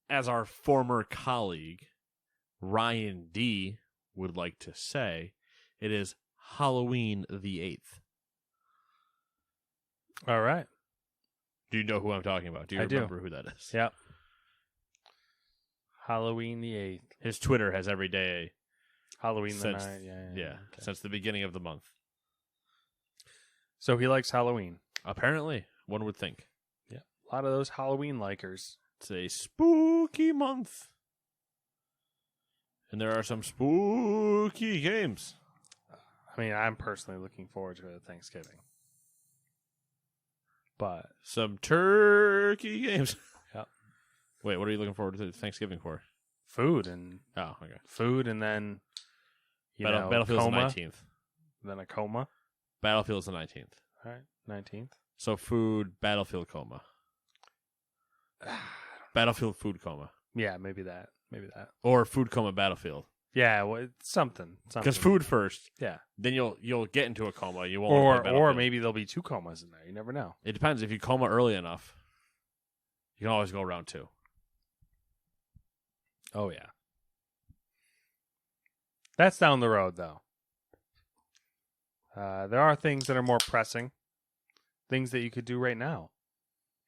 as our former colleague, Ryan D., would like to say, it is Halloween the 8th. All right. Do you know who I'm talking about? Do you remember who that is? Yep. Halloween the 8th. His Twitter has every day. Halloween the 9th. Yeah, Okay. since the beginning of the month. So he likes Halloween. Apparently, one would think. Yeah. A lot of those Halloween likers. It's a spooky month. And there are some spooky games. I mean, I'm personally looking forward to Thanksgiving. But some turkey games. Yep. Wait, what are you looking forward to Thanksgiving for? Food and then Battlefield's coma, the 19th. Then a coma. Battlefield's the 19th. All right, 19th. So food, Battlefield coma. Battlefield food coma. Yeah, maybe that. Or food coma Battlefield. Yeah, well, it's something. Because food first. Yeah. Then you'll get into a coma. You won't. Or maybe there'll be 2 comas in there. You never know. It depends. If you coma early enough, you can always go round 2. Oh yeah. That's down the road, though. There are things that are more pressing. Things that you could do right now,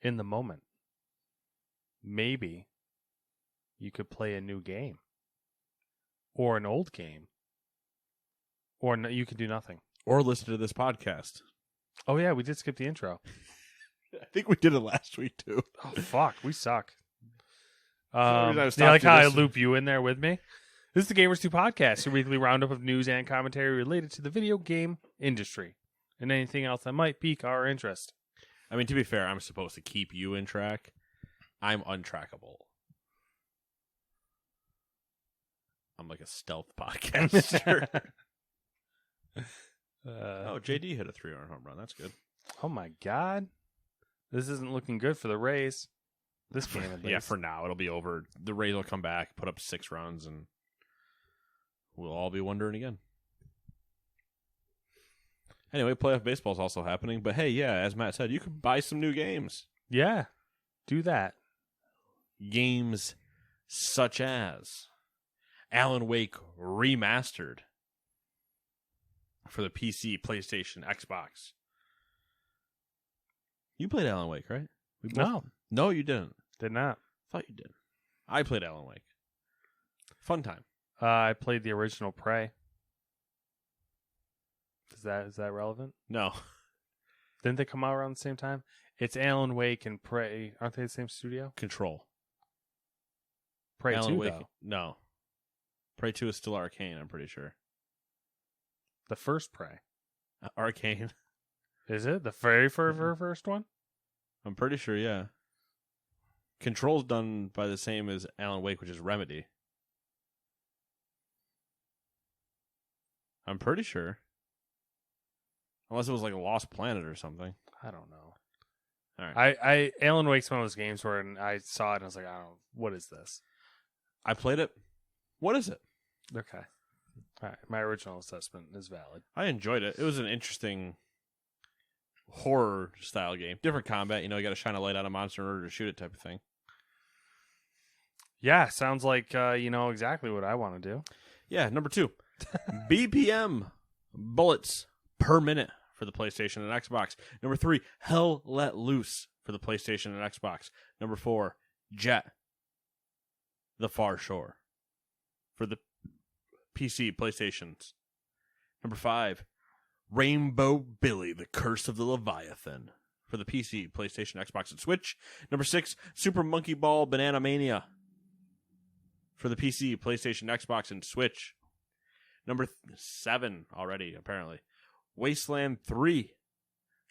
in the moment. Maybe you could play a new game. Or an old game. Or you could do nothing. Or listen to this podcast. Oh, yeah, we did skip the intro. I think we did it last week, too. Oh, fuck. We suck. Do you like how I loop you in there with me? This is the Gamers 2 Podcast, your weekly roundup of news and commentary related to the video game industry and anything else that might pique our interest. I mean, to be fair, I'm supposed to keep you in track. I'm untrackable. I'm like a stealth podcaster. JD hit a 3-run home run. That's good. Oh, my God. This isn't looking good for the Rays. This game, at least. Yeah, for now. It'll be over. The Rays will come back, put up 6 runs, and we'll all be wondering again. Anyway, playoff baseball is also happening. But hey, yeah, as Matt said, you can buy some new games. Yeah, do that. Games such as Alan Wake Remastered for the PC, PlayStation, Xbox. You played Alan Wake, right? No, you didn't. Did not. Thought you did. I played Alan Wake. Fun time. I played the original Prey. Is that relevant? No. Didn't they come out around the same time? It's Alan Wake and Prey. Aren't they the same studio? Control. Prey Alan 2, Wake, though. No. Prey 2 is still Arcane, I'm pretty sure. The first Prey. Arcane. Is it? The very first one? I'm pretty sure, yeah. Control's done by the same as Alan Wake, which is Remedy. I'm pretty sure. Unless it was like a Lost Planet or something. I don't know. All right. Alan Wake's one of those games where I saw it and I was like, what is this? I played it. What is it? Okay. All right. My original assessment is valid. I enjoyed it. It was an interesting horror style game. Different combat. You got to shine a light on a monster in order to shoot it type of thing. Yeah. Sounds like you know exactly what I want to do. Yeah. Number 2. BPM. Bullets per minute for the PlayStation and Xbox. Number 3. Hell Let Loose for the PlayStation and Xbox. Number 4. Jet. The Far Shore for the PC, PlayStations. Number 5. Rainbow Billy, The Curse of the Leviathan for the PC, PlayStation, Xbox, and Switch. Number 6. Super Monkey Ball Banana Mania for the PC, PlayStation, Xbox, and Switch. Number 7 already, apparently. Wasteland 3.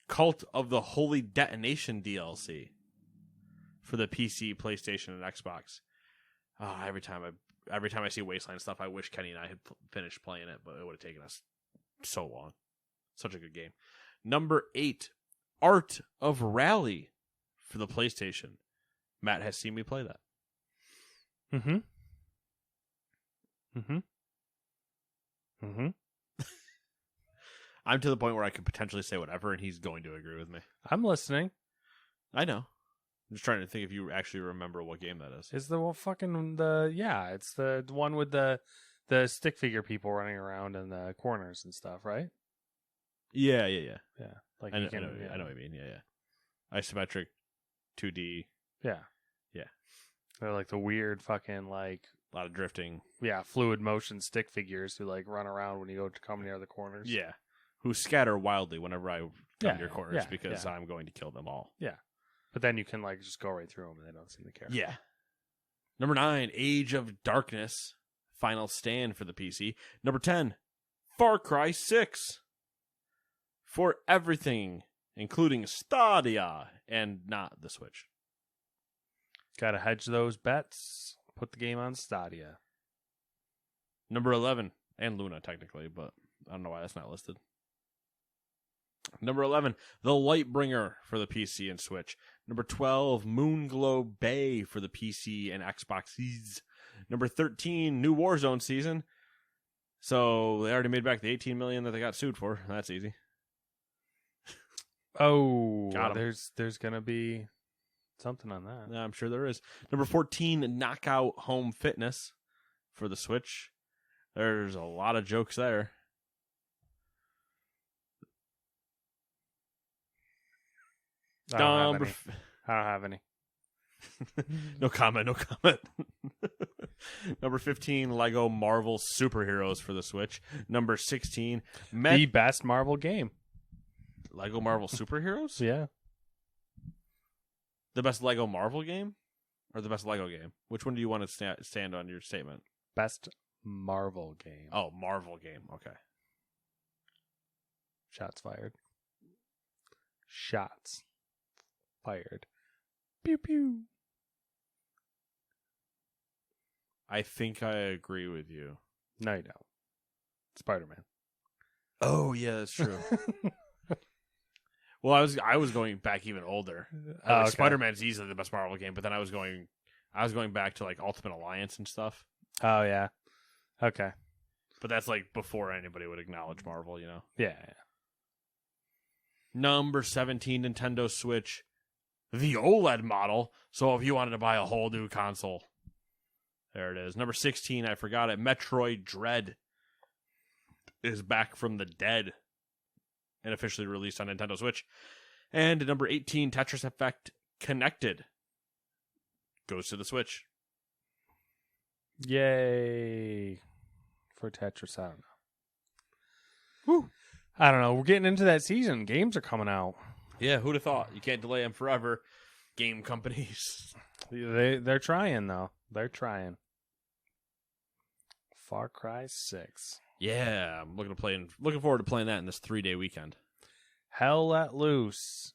Cult of the Holy Detonation DLC for the PC, PlayStation, and Xbox. Every time I see Wasteland stuff, I wish Kenny and I had finished playing it, but it would have taken us so long. Such a good game. Number 8. Art of Rally for the PlayStation. Matt has seen me play that. Mm-hmm. Mm-hmm. Mm-hmm. I'm to the point where I could potentially say whatever, and he's going to agree with me. I'm listening. I know. I'm just trying to think if you actually remember what game that is. Is the it's the one with the stick figure people running around in the corners and stuff, right? Yeah. Yeah, like I know, you can, I know what you mean. Yeah. Isometric 2D. Yeah. Yeah. They're like the weird fucking like A lot of drifting. fluid motion stick figures who like run around when you go to come near the corners. Yeah. Who scatter wildly whenever I come Yeah, near corners yeah, because yeah. I'm going to kill them all. But then you can like just go right through them and they don't seem to care. Yeah. Number 9, Age of Darkness. Final Stand for the PC. Number 10, Far Cry 6. For everything, including Stadia and not the Switch. Gotta hedge those bets. Put the game on Stadia. Number 11, and Luna technically, but I don't know why that's not listed. Number 11, The Lightbringer for the PC and Switch. Number 12, Moonglow Bay for the PC and Xboxes. Number 13, New Warzone season. So they already made back the $18 million that they got sued for. That's easy. Oh, Got 'em. there's gonna be something on that. Yeah, I'm sure there is. Number 14, Knockout Home Fitness for the Switch. There's a lot of jokes there. I don't have Number any. I don't have any. No comment. Number 15, Lego Marvel Superheroes for the Switch. Number 16, The best Marvel game. Lego Marvel Superheroes? Yeah. The best Lego Marvel game? Or the best Lego game? Which one do you want to stand on your statement? Best Marvel game. Oh, Marvel game. Okay. Shots fired. Shots fired. Pew pew. I think I agree with you. No, you don't. Spider-Man. Oh, yeah, that's true. Well, I was going back even older. Okay. Spider-Man's easily the best Marvel game, but then I was going back to like Ultimate Alliance and stuff. Oh yeah. Okay. But that's like before anybody would acknowledge Marvel, you know. Yeah. Number 17, Nintendo Switch, the OLED model. So if you wanted to buy a whole new console, there it is. Number 16, I forgot it. Metroid Dread is back from the dead and officially released on Nintendo Switch. And number 18, Tetris Effect Connected goes to the Switch. Yay for Tetris. I don't know. Whew. I don't know. We're getting into that season. Games are coming out. Yeah, who'd have thought? You can't delay them forever. Game companies. They're trying though. They're trying. Far Cry 6. Yeah, I'm looking forward to playing that in this 3-day weekend. Hell Let Loose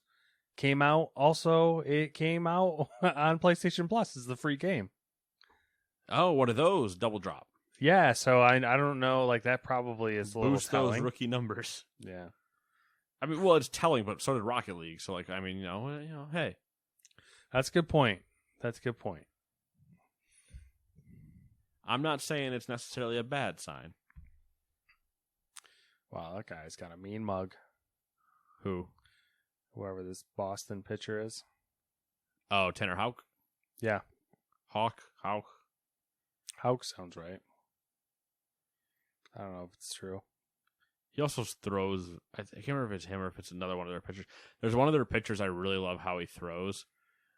came out. Also, it came out on PlayStation Plus. It's the free game. Oh, what are those? Double drop. Yeah, so I don't know. Like that probably is a little Boost telling. those rookie numbers. Yeah, I mean, well, it's telling, but so did Rocket League. So, like, I mean, you know, hey, that's a good point. That's a good point. I'm not saying it's necessarily a bad sign. Wow, that guy's got a mean mug. Who? Whoever this Boston pitcher is. Oh, Tanner Houck? Yeah. Hawk? Houck sounds right. I don't know if it's true. He also throws, I can't remember if it's him or if it's another one of their pitchers. There's one of their pitchers I really love how he throws.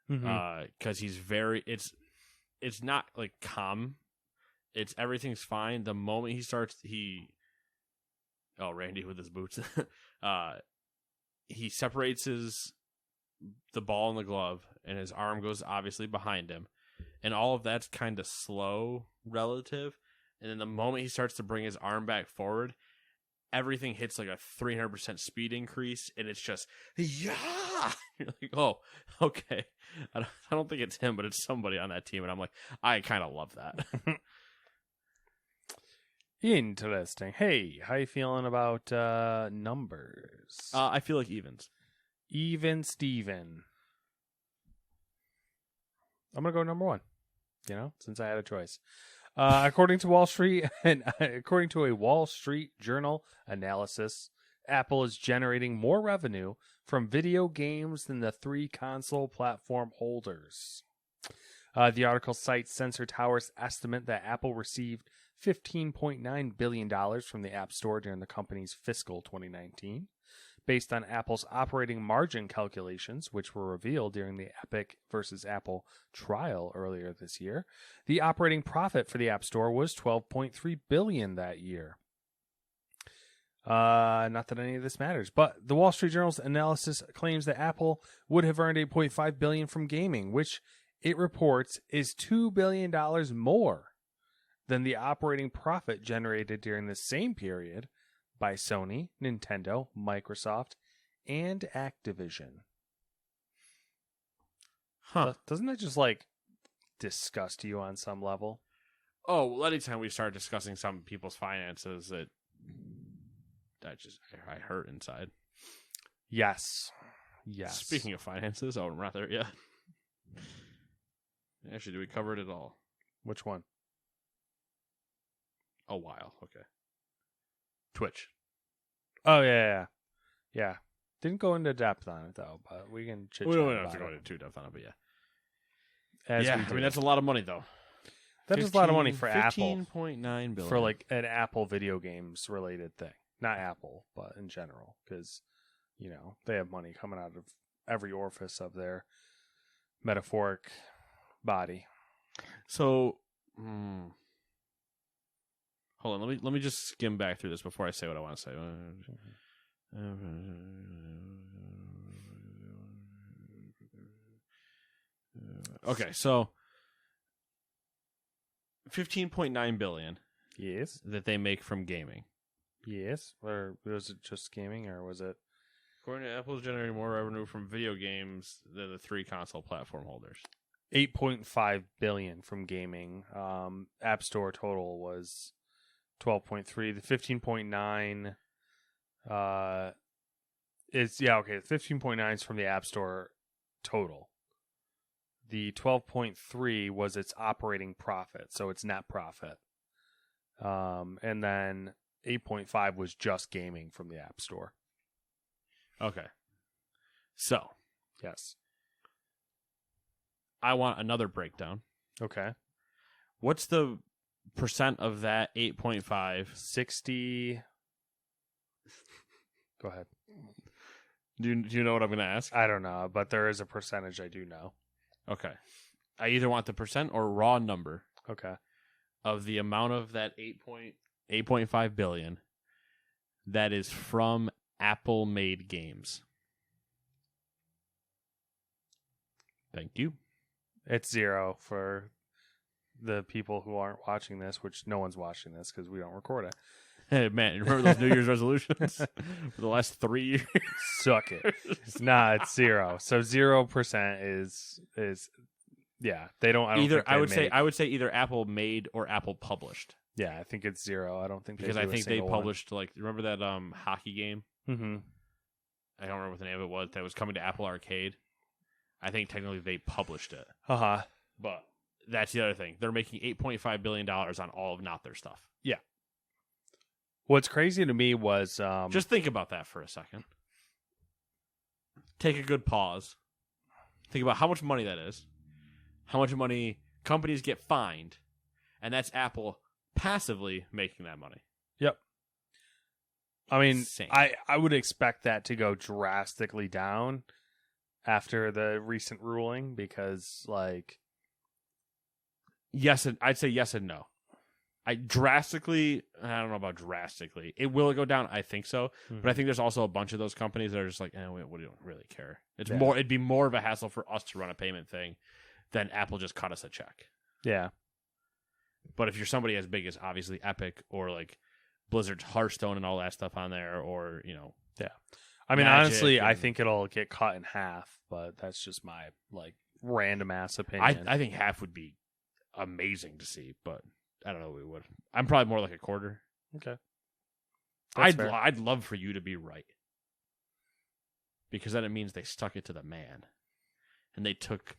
Because he's very, it's not like calm. It's everything's fine. The moment he starts, Randy with his boots. He separates the ball and the glove, and his arm goes obviously behind him. And all of that's kind of slow relative. And then the moment he starts to bring his arm back forward, everything hits like a 300% speed increase, and it's just, yeah! You're like, oh, okay. I don't think it's him, but it's somebody on that team, and I'm like, I kind of love that. Interesting. Hey, how you feeling about numbers? I feel like evens. Even Steven. I'm going to go number 1, since I had a choice. According to Wall Street and according to a Wall Street Journal analysis, Apple is generating more revenue from video games than the 3 console platform holders. The article cites Sensor Tower's estimate that Apple received $15.9 billion from the App Store during the company's fiscal 2019. Based on Apple's operating margin calculations, which were revealed during the Epic versus Apple trial earlier this year, the operating profit for the App Store was $12.3 billion that year. Not that any of this matters, but the Wall Street Journal's analysis claims that Apple would have earned $8.5 billion from gaming, which it reports is $2 billion more than the operating profit generated during the same period by Sony, Nintendo, Microsoft, and Activision. Huh. Doesn't that just disgust you on some level? Oh, well, anytime we start discussing some people's finances, I hurt inside. Yes. Speaking of finances, we're not there yet. Actually, do we cover it at all? Which one? A while. Okay. Twitch. Oh, yeah. Didn't go into depth on it, though, but we can chit-chat We don't about have to go it. into too depth on it, but yeah. As we I do. mean, that's a lot of money, though. That is a lot of money for Apple. $15.9 billion. For an Apple video games related thing. Not Apple, but in general. Because, they have money coming out of every orifice of their metaphoric body. So, hold on. Let me just skim back through this before I say what I want to say. Okay, so $15.9 billion. Yes. That they make from gaming. Yes. Or was it just gaming, or was it? According to Apple, is generating more revenue from video games than the 3 console platform holders. $8.5 billion from gaming. App Store total was 12.3. The 15.9 is 15.9 is from the App Store total. The 12.3 was its operating profit, so it's net profit. And then 8.5 was just gaming from the App Store. Okay. So, yes. I want another breakdown. Okay. What's the percent of that 8.5? 60. Go ahead. Do you know what I'm going to ask? I don't know, but there is a percentage I do know. Okay. I either want the percent or raw number Okay. of the amount of that 8.5 billion that is from Apple-made games. Thank you. It's 0 for the people who aren't watching this, which no one's watching this because we don't record it. Hey, man, you remember those New Year's resolutions for the last 3 years? Suck it. It's 0. So 0% is yeah. They don't. I don't Either think they I would make- say either Apple made or Apple published, Yeah, I think it's 0. I don't think because I think they published remember that hockey game? Mm-hmm. I don't remember what the name of it was that was coming to Apple Arcade. I think technically they published it, but that's the other thing. They're making $8.5 billion on all of not their stuff. What's crazy to me was Just think about that for a second. Take a good pause. Think about how much money that is. How much money companies get fined. And that's Apple passively making that money. Yep. I mean, Insane. I would expect that to go drastically down after the recent ruling because, Yes, I'd say yes and no. I don't know about drastically. It will go down, I think so. But I think there's also a bunch of those companies that are just like, we don't really care. It'd be more of a hassle for us to run a payment thing than Apple just cut us a check. yeah. But if you're somebody as big as obviously Epic or Blizzard's Hearthstone and all that stuff on there, or I mean, Magic honestly, I and- think it'll get cut in half, but that's just my random ass opinion. I think half would be amazing to see, but I don't know if we would. I'm probably more like a quarter. Okay. That's I'd fair. I'd love for you to be right, because then it means they stuck it to the man, and they took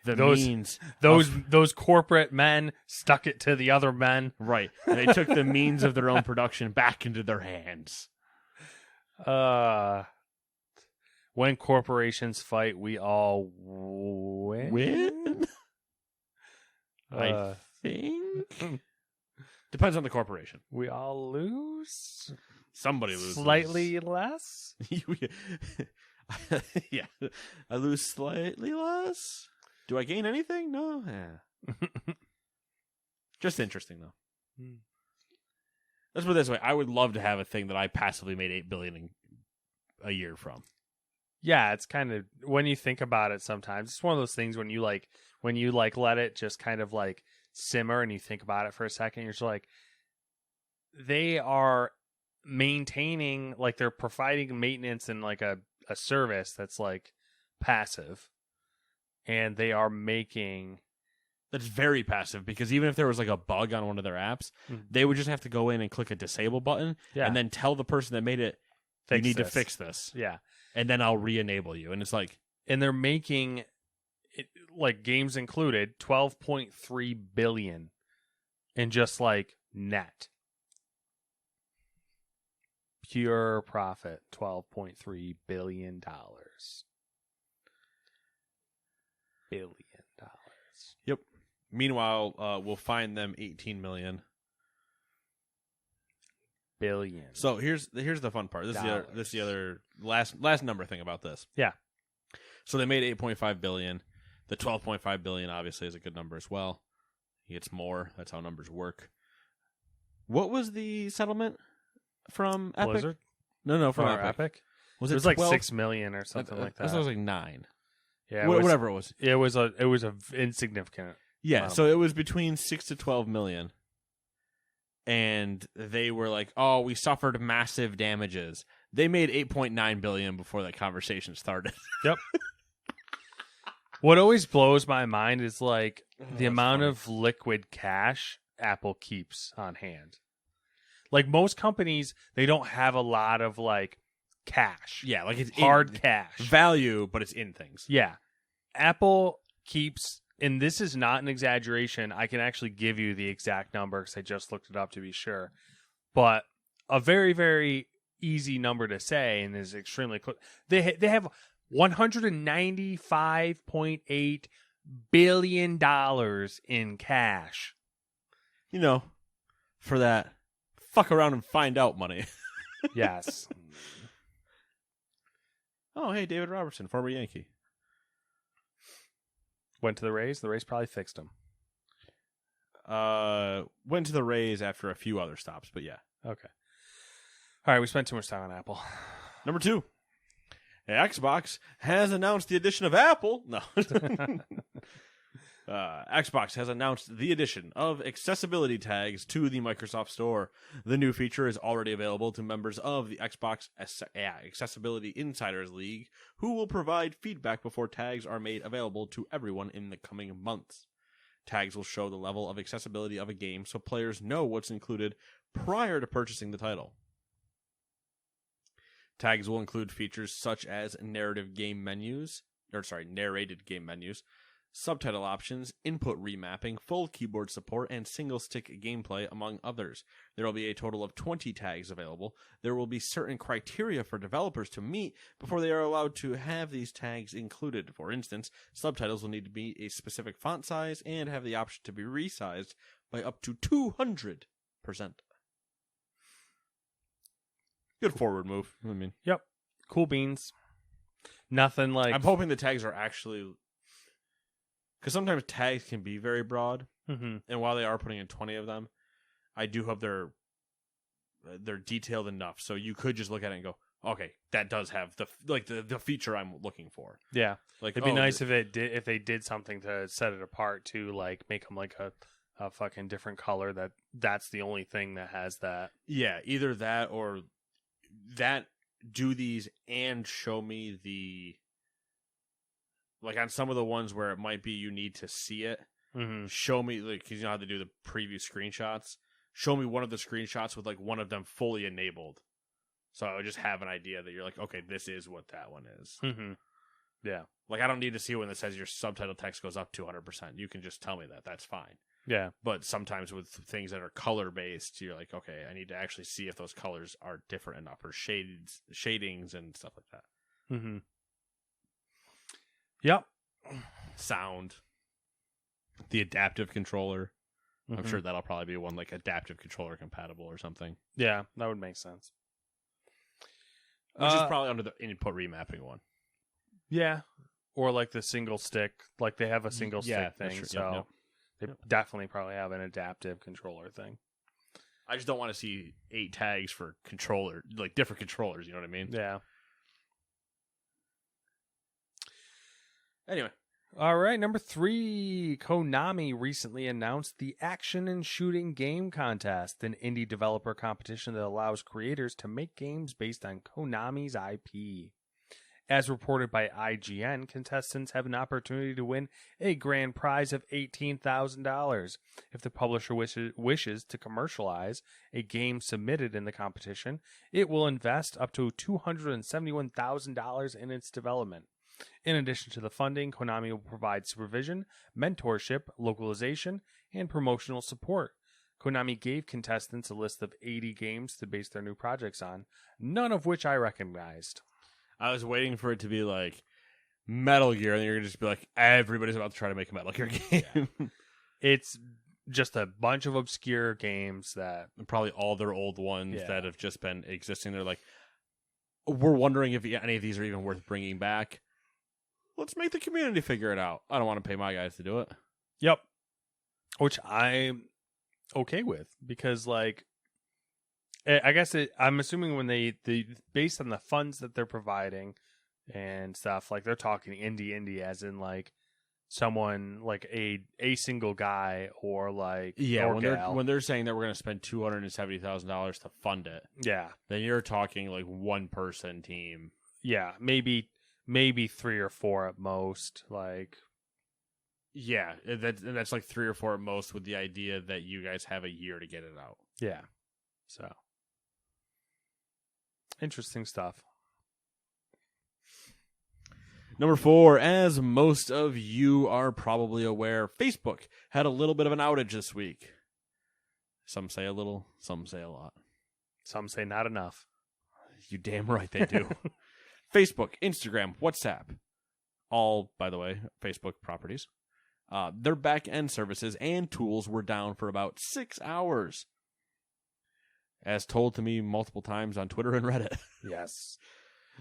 the means. Those corporate men stuck it to the other men. Right, and they took the means of their own production back into their hands. When corporations fight, we all win. Win? I Uh, think. Depends on the corporation. we all lose. Somebody loses. Slightly less. Yeah. I lose slightly less. Do I gain anything? No. Yeah. Just interesting, though. Hmm. Let's put it this way. I would love to have a thing that I passively made $8 billion a year from. Yeah, it's kind of when you think about it. Sometimes it's one of those things when you let it just kind of like simmer and you think about it for a second. You're just like, they are maintaining, like they're providing maintenance and like a service that's like passive, and they are making. That's very passive because even if there was like a bug on one of their apps, Mhm. they would just have to go in and click a disable button Yeah, and then tell the person that made it, you need to fix this. Yeah, And then I'll re-enable you. And it's like, and they're making it, like games included, 12.3 billion in just like net pure profit. $12.3 billion. yep. Meanwhile, we'll find them 18 million. Billion. So here's the fun part. This is the other last number thing about this. Yeah. So they made 8.5 billion. The 12.5 billion obviously is a good number as well. It's more. That's how numbers work. What was the settlement from Epic? Blizzard? No, from Or Epic. Epic? Was It it was like 12? 6 million or something like that. This was like 9. Yeah, Whatever it was. It was a insignificant. Yeah, Wow. so it was between 6 to 12 million. And they were like, "Oh, we suffered massive damages." They made 8.9 billion before that conversation started. Yep. What always blows my mind is like the that's amount funny. of liquid cash Apple keeps on hand. Like most companies, they don't have a lot of like cash. Yeah, like it's Hard cash. value, but it's in things. Yeah. Apple keeps, and this is not an exaggeration. I can actually give you the exact number because I just looked it up to be sure. But a very, very easy number to say and is extremely close. They have $195.8 billion in cash. You know, for that fuck around and find out money. Yes. Oh, hey, David Robertson, former Yankee. Went to the Rays. The Rays probably fixed him. Went to the Rays after a few other stops, but yeah. Okay. All right, we spent too much time on Apple. Number 2. Xbox has announced the addition of Apple. No. Xbox has announced the addition of accessibility tags to the Microsoft Store. The new feature is already available to members of the Xbox Accessibility Insiders League, who will provide feedback before tags are made available to everyone in the coming months. Tags will show the level of accessibility of a game so players know what's included prior to purchasing the title. Tags will include features such as narrated game menus, subtitle options, input remapping, full keyboard support, and single-stick gameplay, among others. There will be a total of 20 tags available. There will be certain criteria for developers to meet before they are allowed to have these tags included. For instance, subtitles will need to be a specific font size and have the option to be resized by up to 200%. Good forward move. I mean, Yep. Cool beans. Nothing like. I'm hoping the tags are actually, because sometimes tags can be very broad, Mhm. and while they are putting in 20 of them, I do hope they're detailed enough so you could just look at it and go, okay, that does have the feature I'm looking for. Yeah. Like, It'd be nice if they did something to set it apart to like make them like a fucking different color. That's the only thing that has that. Yeah, either that or that. Do these and show me the, like on some of the ones where it might be you need to see it. Mm-hmm. Show me, like, because you know how to do the preview screenshots. Show me one of the screenshots with like one of them fully enabled, so I would just have an idea that you're like, okay, this is what that one is. Mm-hmm. Yeah. Like, I don't need to see when it says your subtitle text goes up 200%. You can just tell me that. That's fine. Yeah. But sometimes with things that are color based, you're like, okay, I need to actually see if those colors are different enough, or shadings and stuff like that. Mm-hmm. Yep. Sound, the adaptive controller. I'm Mhm. sure that'll probably be one like adaptive controller compatible or something, Yeah, that would make sense. which is probably under the input remapping one. Yeah. Or like the single stick, like they have a single Yeah, stick that's thing, true. so Yep. they definitely probably have an adaptive controller thing. I just don't want to see 8 tags for controller, like different controllers. You know what I mean? Yeah. Anyway, All right, number 3. Konami recently announced the Action and Shooting Game Contest, an indie developer competition that allows creators to make games based on Konami's IP. As reported by IGN, contestants have an opportunity to win a grand prize of $18,000. If the publisher wishes to commercialize a game submitted in the competition, it will invest up to $271,000 in its development. In addition to the funding, Konami will provide supervision, mentorship, localization, and promotional support. Konami gave contestants a list of 80 games to base their new projects on, none of which I recognized. I was waiting for it to be like Metal Gear, and you're gonna just be like, everybody's about to try to make a Metal Gear game. It's just a bunch of obscure games that... Probably all their old ones Yeah. that have just been existing. They're like, we're wondering if any of these are even worth bringing back. Let's make the community figure it out. I don't want to pay my guys to do it. Yep. Which I'm okay with, because, like, I guess I'm assuming when they based on the funds that they're providing and stuff, like, they're talking indie as in, like, someone, like, a single guy or, like, Yeah, or when gal. they're saying that we're going to spend $270,000 to fund it, Yeah. then you're talking like one person team. Yeah. Maybe 3 or 4 at most. Like, Yeah, that's like 3 or 4 at most, with the idea that you guys have a year to get it out. yeah. So, interesting stuff. Number 4, as most of you are probably aware, Facebook had a little bit of an outage this week. Some say a little, some say a lot. Some say not enough. You damn right they do. Facebook, Instagram, WhatsApp, all, by the way, Facebook properties. Their back-end services and tools were down for about 6 hours, as told to me multiple times on Twitter and Reddit. Yes.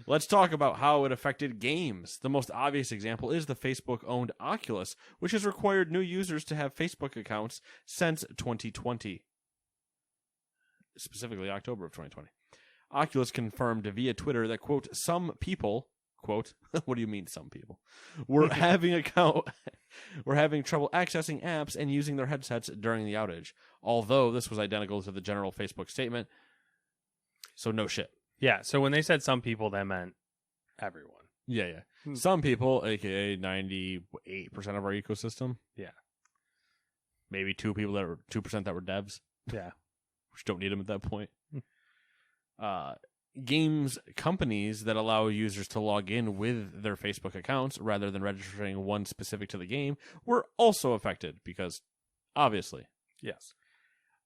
Let's talk about how it affected games. The most obvious example is the Facebook-owned Oculus, which has required new users to have Facebook accounts since 2020. Specifically, October of 2020. Oculus confirmed via Twitter that, quote, some people, quote, what do you mean some people, were having trouble accessing apps and using their headsets during the outage, although this was identical to the general Facebook statement. So no shit. Yeah, so when they said some people, that meant everyone. Yeah. Some people, aka 98% of our ecosystem. Yeah. Maybe 2% that were devs, Yeah. which don't need them at that point. Games companies that allow users to log in with their Facebook accounts rather than registering one specific to the game were also affected because, obviously, Yes.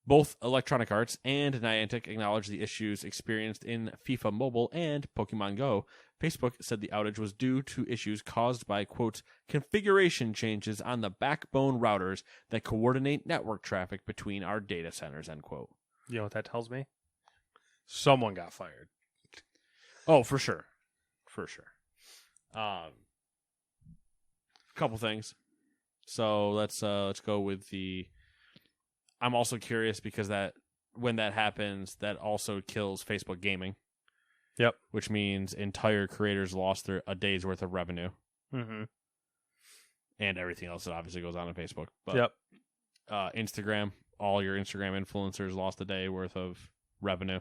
both Electronic Arts and Niantic acknowledged the issues experienced in FIFA Mobile and Pokemon Go. Facebook said the outage was due to issues caused by, quote, configuration changes on the backbone routers that coordinate network traffic between our data centers, end quote. You know what that tells me? Someone got fired. Oh, for sure. For sure. Couple things. So let's go with the... I'm also curious because that when that happens, that also kills Facebook Gaming. Yep. Which means entire creators lost a day's worth of revenue. Mm-hmm. And everything else that obviously goes on Facebook. But, Yep. Instagram, all your Instagram influencers lost a day worth of revenue.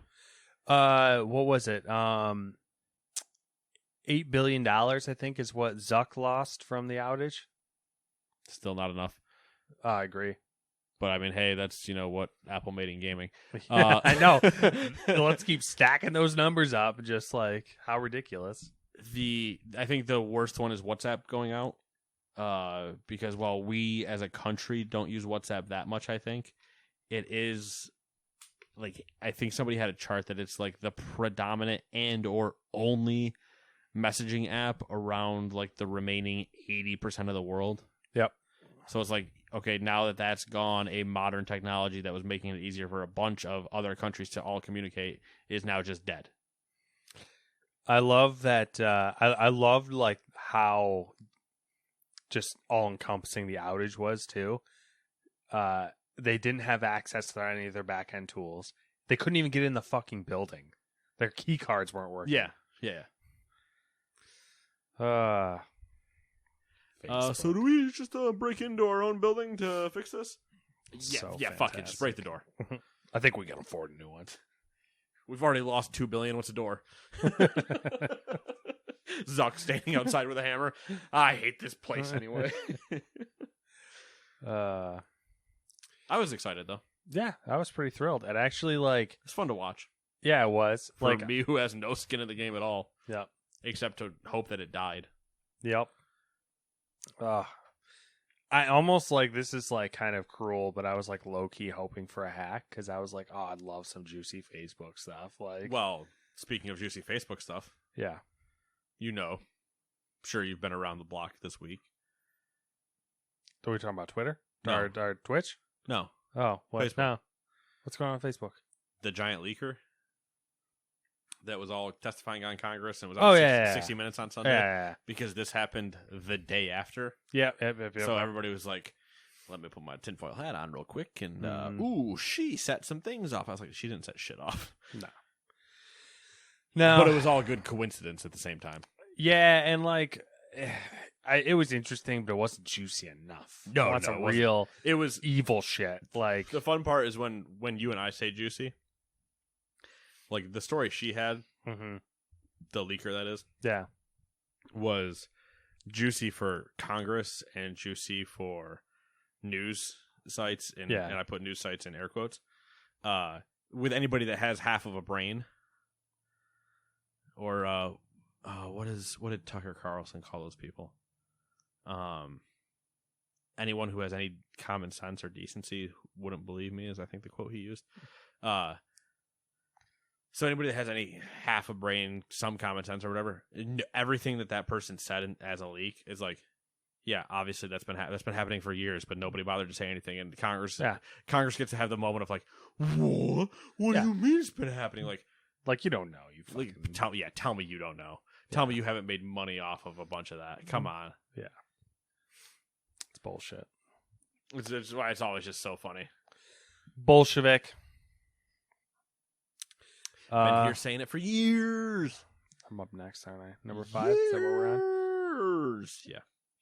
What was it? $8 billion, I think, is what Zuck lost from the outage. Still not enough. I agree. But I mean, hey, that's what Apple made in gaming. I know. Let's keep stacking those numbers up. Just like, how ridiculous. I think the worst one is WhatsApp going out. because while we as a country don't use WhatsApp that much, I think it is like I think somebody had a chart that it's like the predominant and or only messaging app around like the remaining 80% of the world. Yep. So it's like, okay, now that that's gone, a modern technology that was making it easier for a bunch of other countries to all communicate is now just dead. I love that. I loved like how just all encompassing the outage was too. They didn't have access to any of their back end tools. They couldn't even get in the fucking building. Their key cards weren't working. Yeah. Facebook. So do we just break into our own building to fix this? So Fuck it, just break the door. I think we can afford a new one. We've already lost $2 billion. What's the door? Zuck standing outside with a hammer. I hate this place anyway. Uh, I was excited though. yeah, I was pretty thrilled. It actually like, It's fun to watch. yeah, it was For like, me, who has no skin in the game at all, yep, except to hope that it died. yep. I almost like this is like kind of cruel, but I was like low key hoping for a hack because I was like, oh, I'd love some juicy Facebook stuff. Like, Well, speaking of juicy Facebook stuff, yeah, you know, I'm sure you've been around the block this week. are we talking about Twitter? No. Our Twitch? No, Oh, what Facebook. now? What's going on Facebook? the giant leaker that was all testifying on Congress and was Oh, on yeah. 60 Minutes on Sunday. Yeah, Because this happened the day after. yep. So everybody was like, let me put my tinfoil hat on real quick. And, Mhm. ooh, she set some things off. I was like, she didn't set shit off. no, But it was all good coincidence at the same time. yeah, and like, it was interesting, but it wasn't juicy enough. No, I want no, some it wasn't. real It was evil shit. Like, the fun part is when you and I say juicy. Like the story she had, mhm. the leaker that is, Yeah, was juicy for Congress and juicy for news sites. And, Yeah. and I put news sites in air quotes. With anybody that has half of a brain. Or what did Tucker Carlson call those people? Anyone who has any common sense or decency wouldn't believe me, is I think the quote he used. So anybody that has any half a brain, some common sense or whatever, everything that person said as a leak is like, yeah, obviously that's been happening for years, but nobody bothered to say anything. And Congress gets to have the moment of like, what? What Yeah. do you mean it's been happening? Like you don't know. You fucking, tell me you don't know. Tell me you haven't made money off of a bunch of that. Come on. it's bullshit. It's why it's always just so funny. Bolshevik. Been here saying it for years. I'm up next, aren't I? Number 5. Is that where we're on? Years. Yeah.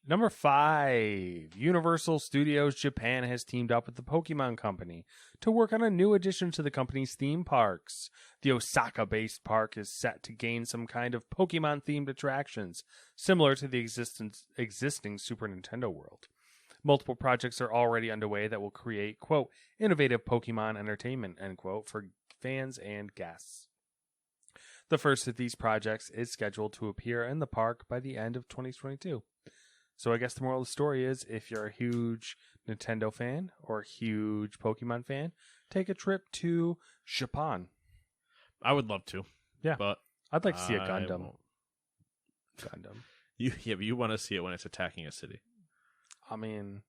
Number 5. Universal Studios Japan has teamed up with the Pokemon Company to work on a new addition to the company's theme parks. The Osaka-based park is set to gain some kind of Pokemon-themed attractions, similar to the existing Super Nintendo world. Multiple projects are already underway that will create, quote, innovative Pokemon entertainment, end quote, for fans and guests. The first of these projects is scheduled to appear in the park by the end of 2022. So I guess the moral of the story is, if you're a huge Nintendo fan or a huge Pokemon fan, take a trip to Japan. I would love to. Yeah. But I'd like to see a I Gundam. won't. Gundam. But you want to see it when it's attacking a city. I mean,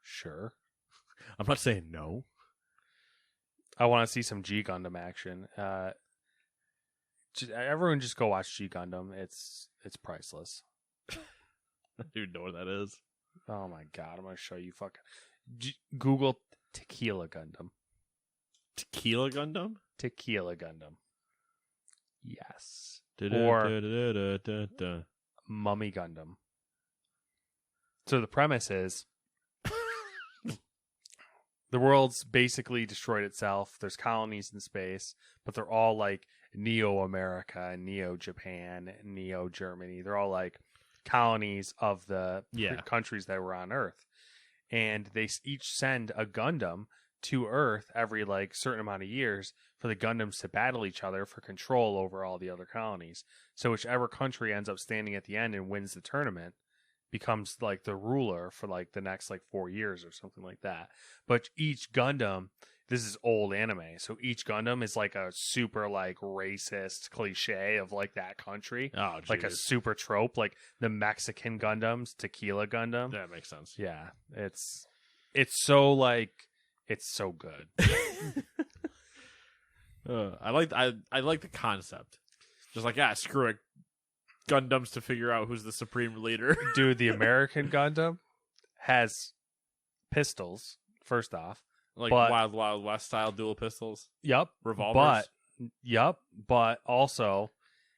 sure. I'm not saying no. I want to see some G Gundam action. Everyone just go watch G Gundam. It's priceless. I don't even know what that is. Oh my god, I'm gonna show you. Google Tequila Gundam. Tequila Gundam? Tequila Gundam. Yes. Or Mummy Gundam. So the premise is the world's basically destroyed itself. There's colonies in space, but they're all like Neo-America, Neo-Japan, Neo-Germany. They're all like colonies of the countries that were on Earth. And they each send a Gundam to Earth every like certain amount of years for the Gundams to battle each other for control over all the other colonies. So whichever country ends up standing at the end and wins the tournament becomes like the ruler for like the next like 4 years or something like that. But each Gundam, this is old anime, so each Gundam is like a super like racist cliche of like that country. Oh, Like a geez. super trope, like the Mexican Gundams, Tequila Gundam. That makes sense. Yeah, it's so like it's so good. I like the concept. Just like, screw it. Gundams to figure out who's the supreme leader. Dude, the American Gundam has pistols, first off. Like But- Wild Wild West style dual pistols, Yup. revolvers. But also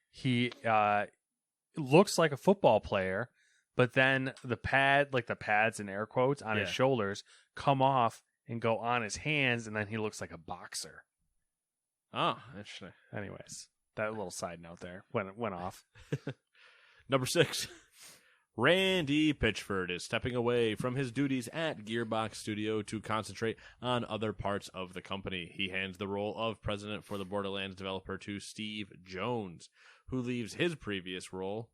he looks like a football player, but then the pads in air quotes on his Yeah. shoulders come off and go on his hands, and then he looks like a boxer. Oh, interesting. Anyways, that little side note there went off. Number 6. Randy Pitchford is stepping away from his duties at Gearbox Studio to concentrate on other parts of the company. He hands the role of president for the Borderlands developer to Steve Jones, who leaves his previous role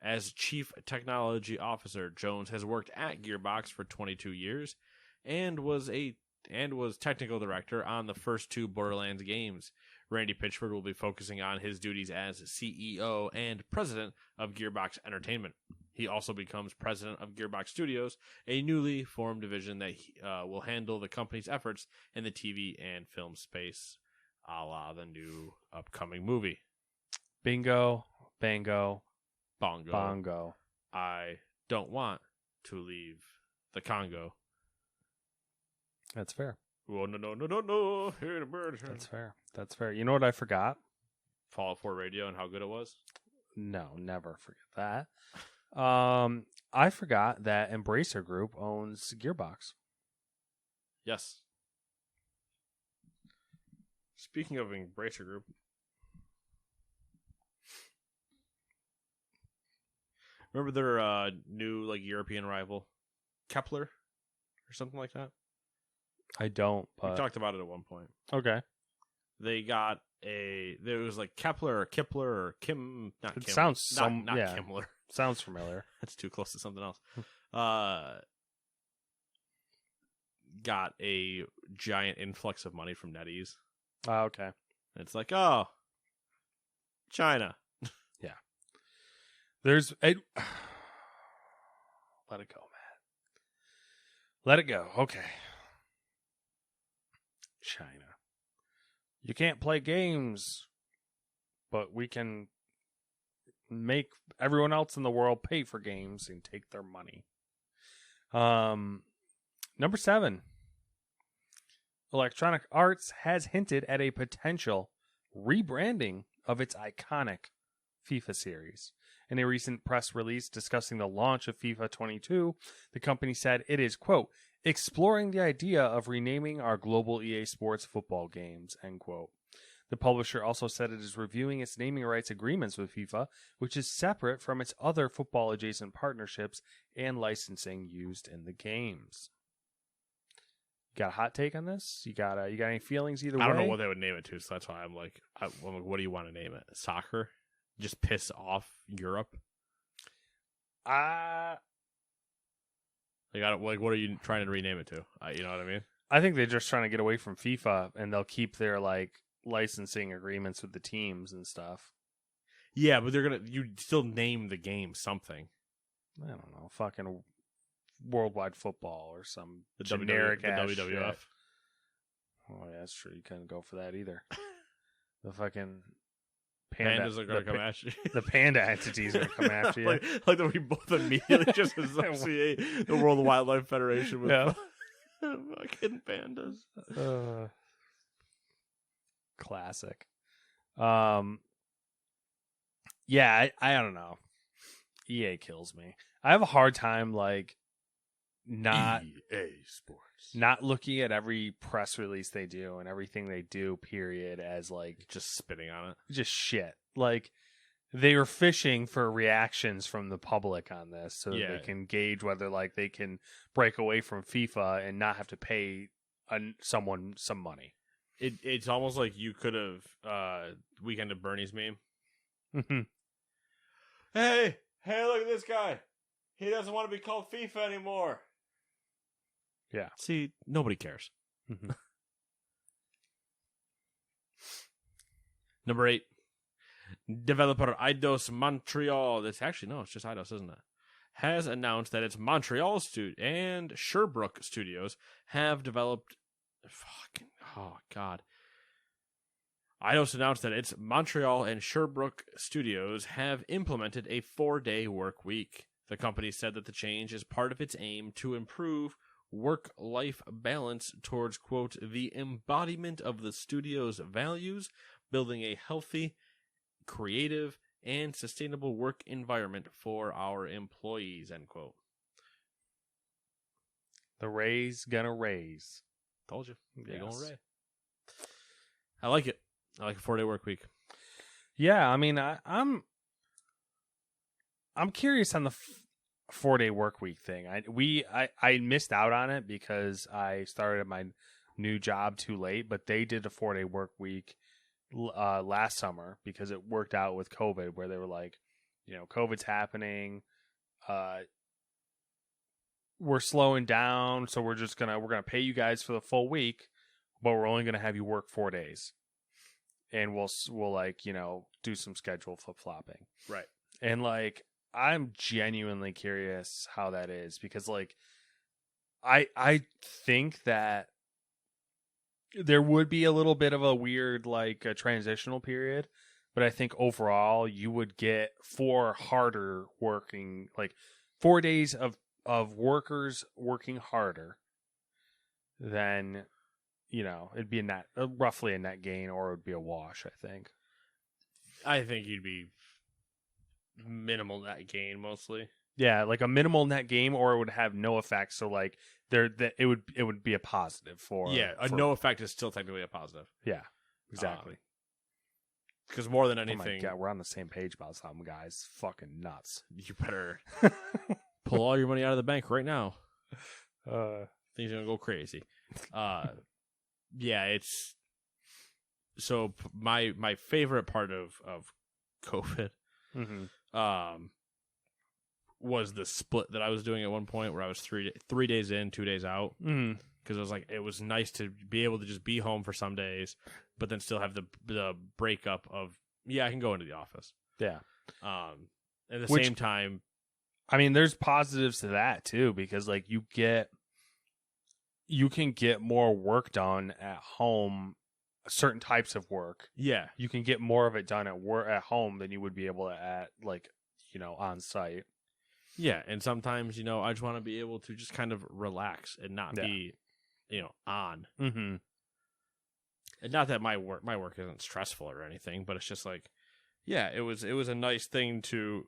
as chief technology officer. Jones has worked at Gearbox for 22 years and was technical director on the first 2 Borderlands games. Randy Pitchford will be focusing on his duties as CEO and president of Gearbox Entertainment. He also becomes president of Gearbox Studios, a newly formed division that will handle the company's efforts in the TV and film space, a la the new upcoming movie. Bingo, bango, Bongo. bongo. I don't want to leave the Congo. That's fair. Oh, no. Hear the birds. That's fair. That's fair. You know what I forgot? Fallout 4 radio and how good it was. No, never forget that. I forgot that Embracer Group owns Gearbox. Yes. Speaking of Embracer Group, remember their new like European rival, Kepler, or something like that? I don't, We but talked about it at one point. okay. They got there was like Kepler or Kipler or Kim. Not It Kim. sounds not yeah. Kimmler. Sounds familiar. That's too close to something else. Got a giant influx of money from NetEase. Okay. It's like, oh, China. There's a let it go, man. Let it go. Okay. China. You can't play games, but we can make everyone else in the world pay for games and take their money. Number 7. Electronic Arts has hinted at a potential rebranding of its iconic FIFA series. In a recent press release discussing the launch of FIFA 22, the company said it is, quote, exploring the idea of renaming our global EA Sports football games, end quote. The publisher also said it is reviewing its naming rights agreements with FIFA, which is separate from its other football-adjacent partnerships and licensing used in the games. You got a hot take on this? You got any feelings either way? I don't know what they would name it to, so that's why I'm like, what do you want to name it? Soccer? Just piss off Europe? Like, what are you trying to rename it to? You know what I mean? I think they're just trying to get away from FIFA, and they'll keep their like licensing agreements with the teams and stuff. Yeah, but you still name the game something. I don't know, fucking worldwide football or some The generic WWF. ass The WWF. shit. Oh yeah, that's true. You couldn't go for that either. The fucking Pandas are going to come at you. The panda entities are going to come after you. like that we both immediately just associate the World Wildlife Federation with fucking pandas. Classic. Yeah, I don't know. EA kills me. I have a hard time like not EA Sports. not looking at every press release they do and everything they do, period, as like Just spitting on it. just shit. Like they were fishing for reactions from the public on this so that Yeah. they can gauge whether like they can break away from FIFA and not have to pay someone some money. It's almost like you could have Weekend at Bernie's meme. Mhm. Hey, hey, look at this guy. He doesn't want to be called FIFA anymore. Yeah. See, nobody cares. Mhm. Number 8. Developer Eidos Montreal. It's just Eidos, isn't it? Has announced that its Montreal and Sherbrooke studios have developed. Oh, God. Eidos announced that its Montreal and Sherbrooke studios have implemented a 4-day work week. The company said that the change is part of its aim to improve work-life balance towards, quote, the embodiment of the studio's values, building a healthy, creative, and sustainable work environment for our employees, end quote. The Rays gonna raise. Told you. They're Yes. going Ray. I like it. I like a 4-day work week. Yeah, I mean, I'm curious on the 4-day work week thing. I missed out on it because I started my new job too late, but they did a 4-day work week last summer because it worked out with COVID, where they were like, COVID's happening, we're slowing down, so we're gonna pay you guys for the full week, but we're only gonna have you work 4 days, and we'll do some schedule flip flopping, Right. and I'm genuinely curious how that is, because I think that there would be a little bit of a weird a transitional period, but I think overall you would get 4 harder working 4 days of workers working harder than it'd be roughly a net gain, or it would be a wash. I think you'd be minimal net gain mostly. Yeah, a minimal net gain, or it would have no effect. So it would be a positive for no effect is still technically a positive. Yeah, exactly. Because more than Oh my anything, God, we're on the same page about something, guys. Fucking nuts. you better pull all your money out of the bank right now. Things are gonna go crazy. Yeah, it's so my favorite part of COVID was the split that I was doing at one point, where I was 3 days in, 2 days out, because it was nice to be able to just be home for some days, but then still have the breakup of I can go into the office. Yeah. At the same time, I mean, there's positives to that too, because you can get more work done at home, certain types of work. Yeah. You can get more of it done at home than you would be able to at on site. Yeah, and sometimes, I just want to be able to just kind of relax and not be, on. Mm-hmm. And not that my work isn't stressful or anything, but it's just it was a nice thing to,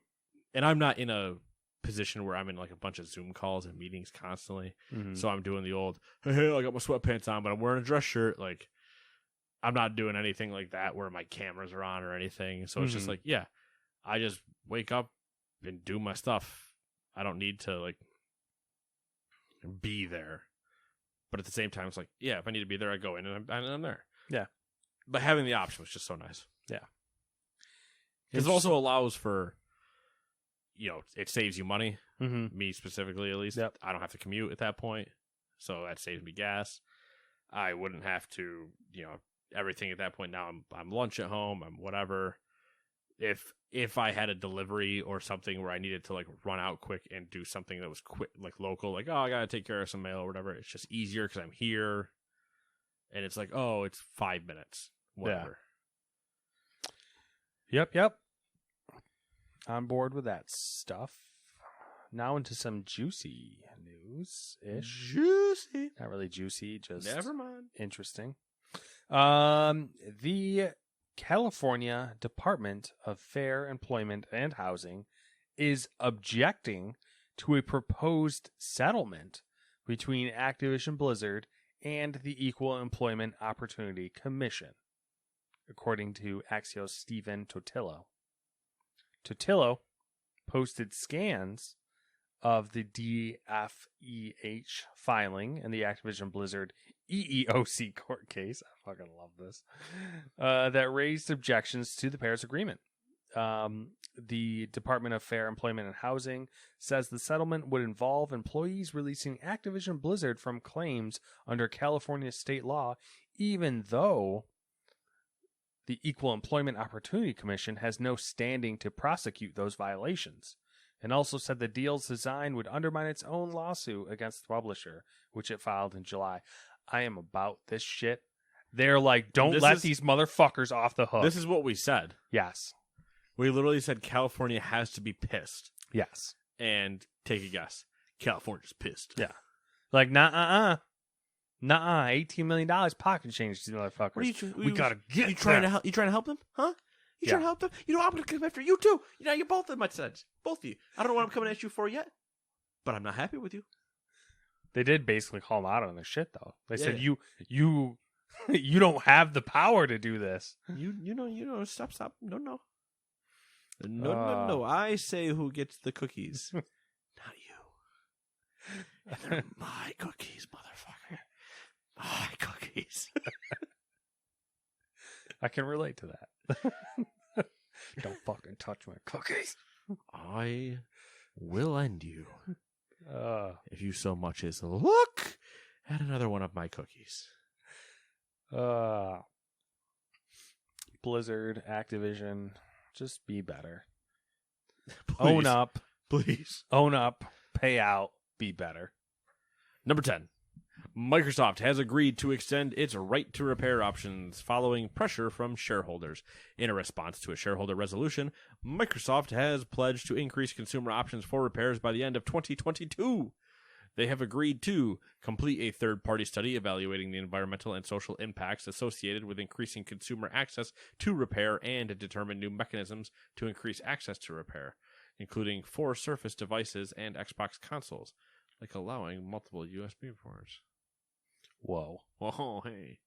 and I'm not in a position where I'm in a bunch of Zoom calls and meetings constantly. Mm-hmm. So I'm doing the old, hey, I got my sweatpants on, but I'm wearing a dress shirt. I'm not doing anything like that where my cameras are on or anything. So it's just I just wake up and do my stuff. I don't need to be there. But at the same time, it's if I need to be there, I go in and I'm there. Yeah. But having the option was just so nice. Yeah. Because it also allows for, it saves you money. Mm-hmm. Me specifically, at least. Yep. I don't have to commute at that point. So that saves me gas. I wouldn't have to, everything at that point. Now I'm lunch at home. I'm whatever. If I had a delivery or something where I needed to run out quick and do something that was quick, local, I gotta take care of some mail or whatever, it's just easier because I'm here, and it's it's 5 minutes, whatever. Yep. On board with that stuff. Now into some juicy news-ish. Juicy. Not really juicy, just Never mind. interesting. The California Department of Fair Employment and Housing is objecting to a proposed settlement between Activision Blizzard and the Equal Employment Opportunity Commission, according to Axios' Stephen Totillo. Totillo posted scans of the DFEH filing in the Activision Blizzard EEOC court case. I fucking love this. That raised objections to the Paris Agreement. The Department of Fair Employment and Housing says the settlement would involve employees releasing Activision Blizzard from claims under California state law, even though the Equal Employment Opportunity Commission has no standing to prosecute those violations. And also said the deal's design would undermine its own lawsuit against the publisher, which it filed in July. I am about this shit. They're like, don't let these motherfuckers off the hook. This is what we said. Yes. We literally said California has to be pissed. Yes. And take a guess. California's pissed. Yeah. Like, nuh-uh. $18 million pocket change to these motherfuckers. We gotta get you trying to help? You trying to help them? Huh? You trying to help them? You know, I'm gonna come after you too. You know, you're both of my sons. Both of you. I don't know what I'm coming at you for yet, but I'm not happy with you. They did basically call them out on their shit, though. They said you don't have the power to do this. You know. Stop. No. No. I say who gets the cookies, not you. And they're my cookies, motherfucker. My cookies. I can relate to that. Don't fucking touch my cookies. I will end you if you so much as look at another one of my cookies. Blizzard, Activision, just be better. Please. Own up. Please. Own up. Pay out. Be better. Number 10. Microsoft has agreed to extend its right to repair options following pressure from shareholders. In a response to a shareholder resolution, Microsoft has pledged to increase consumer options for repairs by the end of 2022. They have agreed to complete a third-party study evaluating the environmental and social impacts associated with increasing consumer access to repair and determine new mechanisms to increase access to repair, including for Surface devices and Xbox consoles, like allowing multiple USB ports. Whoa. Whoa, hey.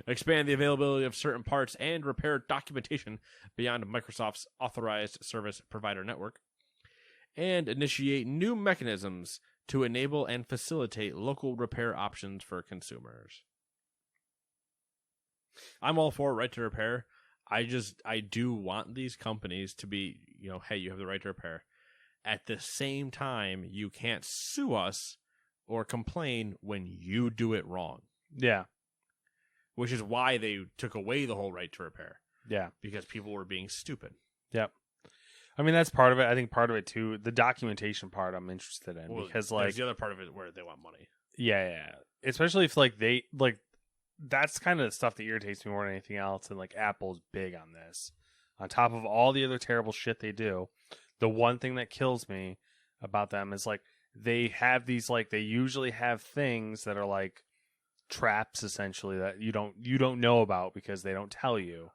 Expand the availability of certain parts and repair documentation beyond Microsoft's authorized service provider network. And initiate new mechanisms to enable and facilitate local repair options for consumers. I'm all for right to repair. I do want these companies to be, hey, you have the right to repair. At the same time, you can't sue us or complain when you do it wrong. Yeah. Which is why they took away the whole right to repair. Yeah. Because people were being stupid. Yep. I mean, that's part of it. I think part of it, too, the documentation part I'm interested in. Well, because, there's the other part of it where they want money. Yeah. Especially if, that's kind of the stuff that irritates me more than anything else. And, Apple's big on this. On top of all the other terrible shit they do, the one thing that kills me about them is, they have these, they usually have things that are, traps, essentially, that you don't know about because they don't tell you.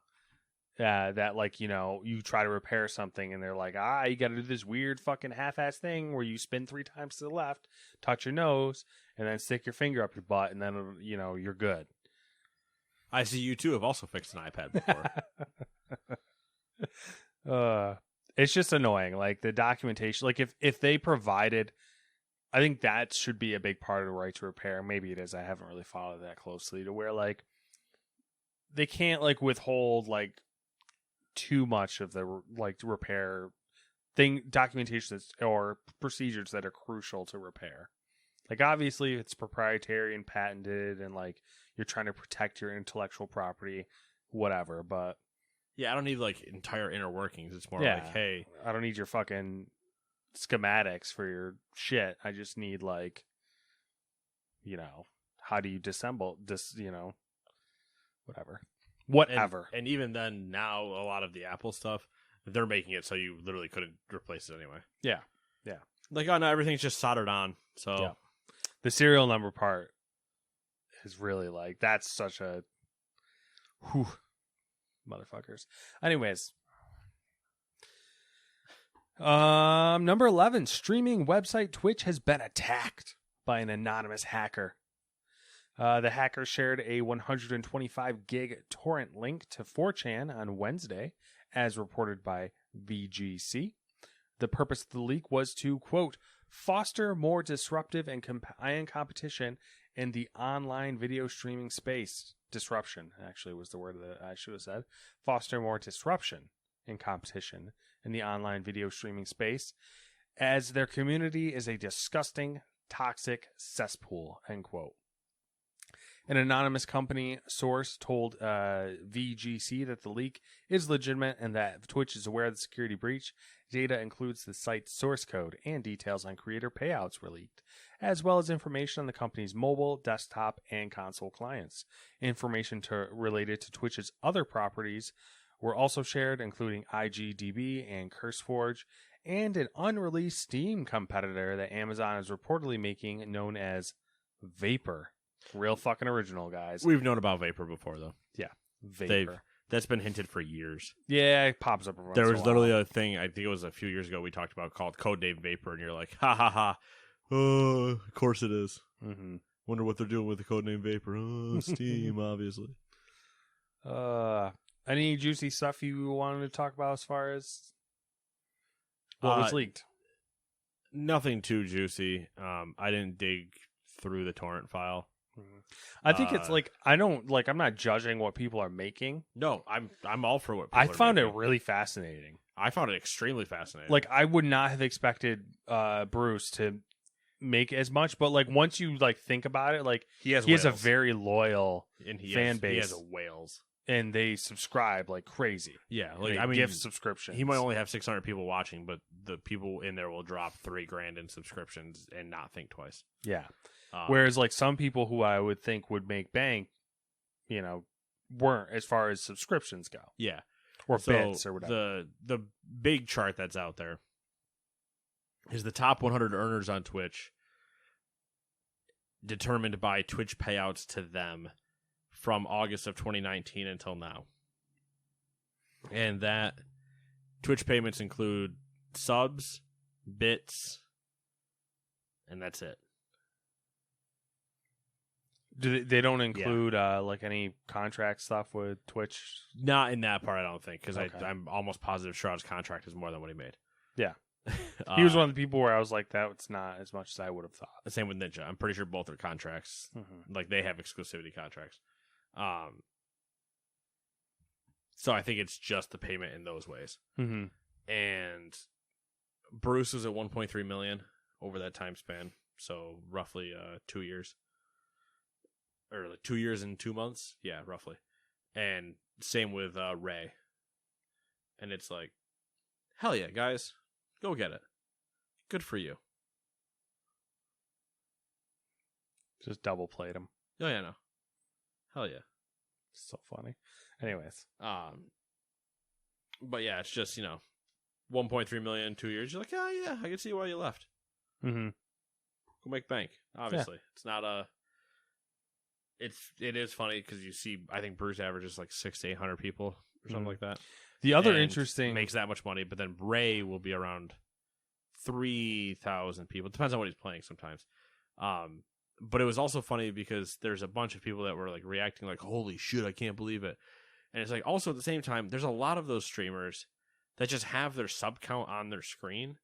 That you try to repair something and they're like, you got to do this weird fucking half-ass thing where you spin 3 times to the left, touch your nose, and then stick your finger up your butt, and then you're good. I see you too have also fixed an iPad before. It's just annoying. The documentation, if they provided, I think that should be a big part of the right to repair. Maybe it is. I haven't really followed that closely to where they can't withhold too much of the repair thing documentation or procedures that are crucial to repair. Obviously it's proprietary and patented and you're trying to protect your intellectual property, whatever, but yeah, I don't need entire inner workings. It's more hey, I don't need your fucking schematics for your shit. I just need how do you disassemble this, whatever. And even then, now a lot of the Apple stuff, they're making it so you literally couldn't replace it anyway. Yeah. Oh no, everything's just soldered on. So yeah. The serial number part is really that's such a motherfuckers. Anyways. Number 11, streaming website Twitch has been attacked by an anonymous hacker. The hacker shared a 125 gig torrent link to 4chan on Wednesday, as reported by VGC. The purpose of the leak was to, quote, foster more disruptive and competition in the online video streaming space. Disruption, actually, was the word that I should have said. Foster more disruption and competition in the online video streaming space, as their community is a disgusting, toxic cesspool, end quote. An anonymous company source told VGC that the leak is legitimate and that Twitch is aware of the security breach. Data includes the site's source code and details on creator payouts were leaked, as well as information on the company's mobile, desktop, and console clients. Information related to Twitch's other properties were also shared, including IGDB and CurseForge, and an unreleased Steam competitor that Amazon is reportedly making known as Vapor. Real fucking original, guys. We've known about Vapor before, though. Vapor. That's been hinted for years. Yeah, it pops up. Every There once was in a while. literally a thing, I think it was a few years ago, we talked about called Codename Vapor, and you're like, ha ha ha. Oh, of course it is. Mm-hmm. Wonder what they're doing with the Codename Vapor. Oh, Steam, obviously. Any juicy stuff you wanted to talk about as far as what was leaked? Nothing too juicy. I didn't dig through the torrent file. I think it's like I'm not judging what people are making. No, I'm all for what people I are found making. it really fascinating. I found it extremely fascinating. Like I would not have expected Bruce to make as much, but like once you like think about it, like he has a very loyal and fan base. He has a whales. And they subscribe like crazy. Yeah, Like gift subscriptions. He might only have 600 people watching, but the people in there will drop $3,000 in subscriptions and not think twice. Yeah. Whereas like some people who I would think would make bank, weren't as far as subscriptions go. Yeah. Or bits or whatever. The big chart that's out there is the top 100 earners on Twitch determined by Twitch payouts to them from August of 2019 until now. And that Twitch payments include subs, bits, and that's it. They don't include like any contract stuff with Twitch? Not in that part, I don't think, because Okay. I'm almost positive Shroud's contract is more than what he made. Yeah. He was one of the people where I was like, that's not as much as I would have thought. The same with Ninja. I'm pretty sure both are contracts. Mm-hmm. Like, they have exclusivity contracts. So I think it's just the payment in those ways. Mm-hmm. And Bruce was at 1.3 million over that time span. So roughly 2 years. Or like 2 years and 2 months. Yeah, roughly. And same with Ray. And it's like, hell yeah, guys. Go get it. Good for you. Just double played him. Oh, yeah, no. Hell yeah. So funny. Anyways. But yeah, it's just, 1.3 million in 2 years. You're like, oh, yeah, I can see why you left. Mm-hmm. Go make bank. Obviously. Yeah. It's not a... It is funny because you see, I think Bruce averages like 600 to 800 people or something like that. The other and interesting... makes that much money, but then Ray will be around 3,000 people. It depends on what he's playing sometimes. But it was also funny because there's a bunch of people that were like reacting like, holy shit, I can't believe it. And it's like, also at the same time, there's a lot of those streamers that just have their sub count on their screen.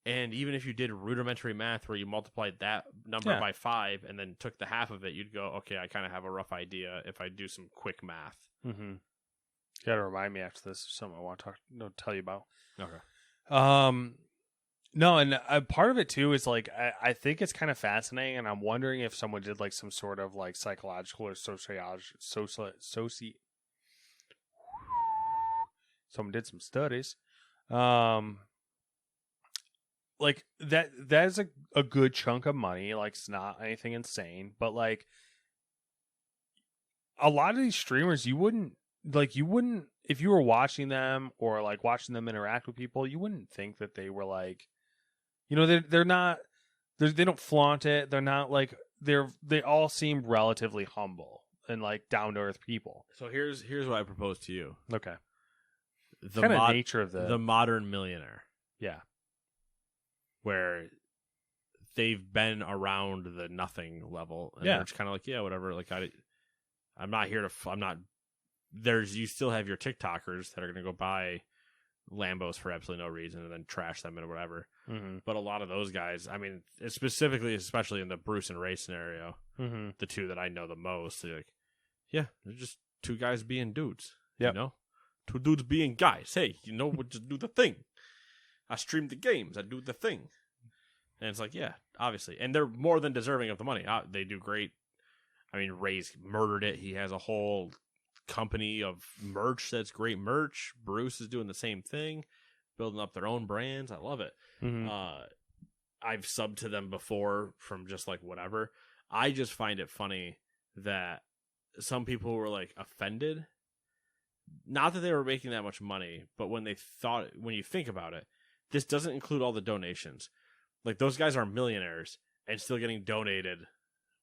And even if you did rudimentary math where you multiplied that number by 5 and then took the half of it, you'd go, okay, I kind of have a rough idea if I do some quick math. Mm-hmm. You gotta remind me after this. Something I want to tell you about. Okay. No, and part of it too is like I think it's kind of fascinating, and I'm wondering if someone did like some sort of like psychological or someone did some studies, like that is a good chunk of money. Like it's not anything insane, but like a lot of these streamers, you wouldn't if you were watching them or like watching them interact with people, you wouldn't think that they were like, they're not, they don't flaunt it. They're not like, they all seem relatively humble and like down to earth people. So here's what I propose to you. Okay. The kind of nature of the modern millionaire. Yeah. Where they've been around the nothing level. And they're just kind of like, yeah, whatever. Like I'm not here to, you still have your TikTokers that are going to go buy Lambos for absolutely no reason and then trash them and whatever. Mm-hmm. But a lot of those guys, I mean, especially in the Bruce and Ray scenario, mm-hmm. the two that I know the most, they're like, yeah, they're just two guys being dudes. Yep. Two dudes being guys. Hey, we'll just do the thing. I stream the games. I do the thing. And it's like, yeah, obviously. And they're more than deserving of the money. They do great. I mean, Ray's murdered it. He has a whole company of merch that's great merch. Bruce is doing the same thing, building up their own brands. I love it. Mm-hmm. I've subbed to them before from just like whatever. I just find it funny that some people were like offended. Not that they were making that much money, but when you think about it, this doesn't include all the donations. Like, those guys are millionaires and still getting donated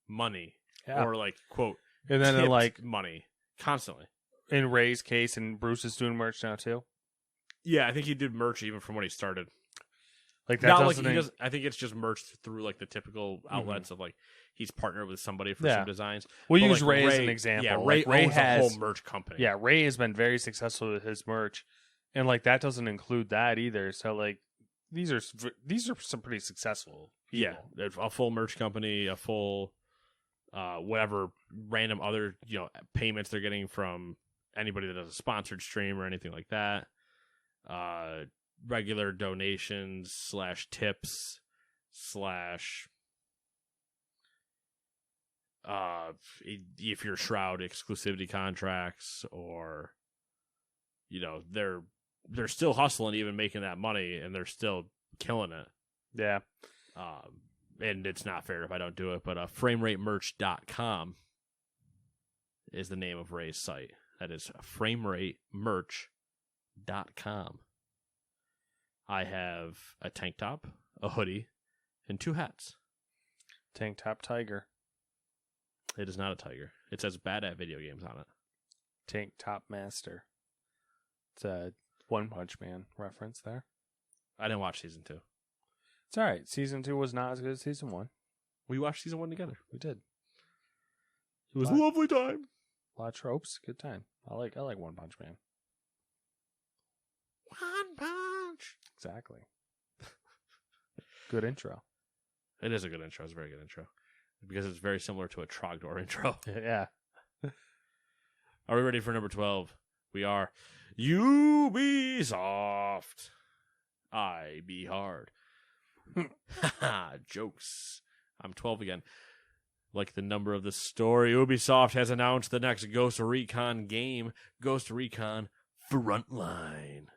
money or like, quote, and then like money constantly. In Ray's case, and Bruce is doing merch now too. Yeah, I think he did merch even from when he started. Like that I think it's just merched through like the typical outlets of like he's partnered with somebody for some designs. We'll use Ray as an example. Yeah, like Ray owns a whole merch company. Yeah, Ray has been very successful with his merch, and like that doesn't include that either. So like these are some pretty successful people. Yeah, a full merch company, a full whatever random other payments they're getting from anybody that does a sponsored stream or anything like that. Regular donations / tips / if you're Shroud exclusivity contracts, or they're still hustling, even making that money, and they're still killing it. Yeah. And it's not fair if I don't do it, but frameratemerch.com is the name of Ray's site. That is frameratemerch.com. I have a tank top, a hoodie, and 2 hats. Tank top tiger. It is not a tiger. It says bad at video games on it. Tank top master. It's a One Punch Man reference there. I didn't watch season 2. It's all right. Season 2 was not as good as season 1. We watched season 1 together. We did. It was a lovely time. A lot of tropes. Good time. I like One Punch Man. One Punch. Exactly. Good intro. It is a good intro. It's a very good intro. Because it's very similar to a Trogdor intro. Yeah. Are we ready for number 12? We are. Ubisoft. I be hard. Haha, jokes. I'm 12 again. Like the number of the story, Ubisoft has announced the next Ghost Recon game, Ghost Recon Frontline.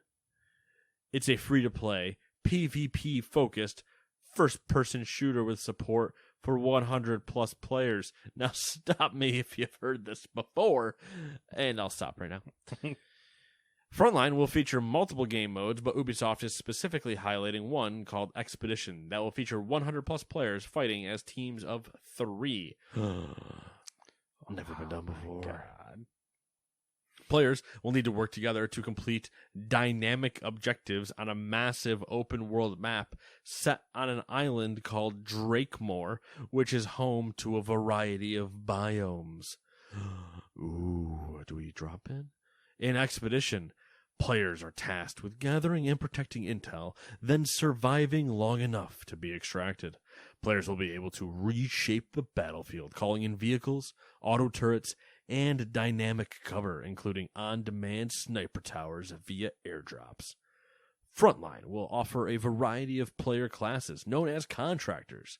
It's a free-to-play, PvP-focused, first-person shooter with support for 100-plus players. Now stop me if you've heard this before, and I'll stop right now. Frontline will feature multiple game modes, but Ubisoft is specifically highlighting one called Expedition that will feature 100-plus players fighting as teams of 3. Never been done before. God. Players will need to work together to complete dynamic objectives on a massive open-world map set on an island called Drakemore, which is home to a variety of biomes. Ooh, do we drop in? In Expedition, players are tasked with gathering and protecting intel, then surviving long enough to be extracted. Players will be able to reshape the battlefield, calling in vehicles, auto turrets, and dynamic cover, including on-demand sniper towers via airdrops. Frontline will offer a variety of player classes, known as contractors.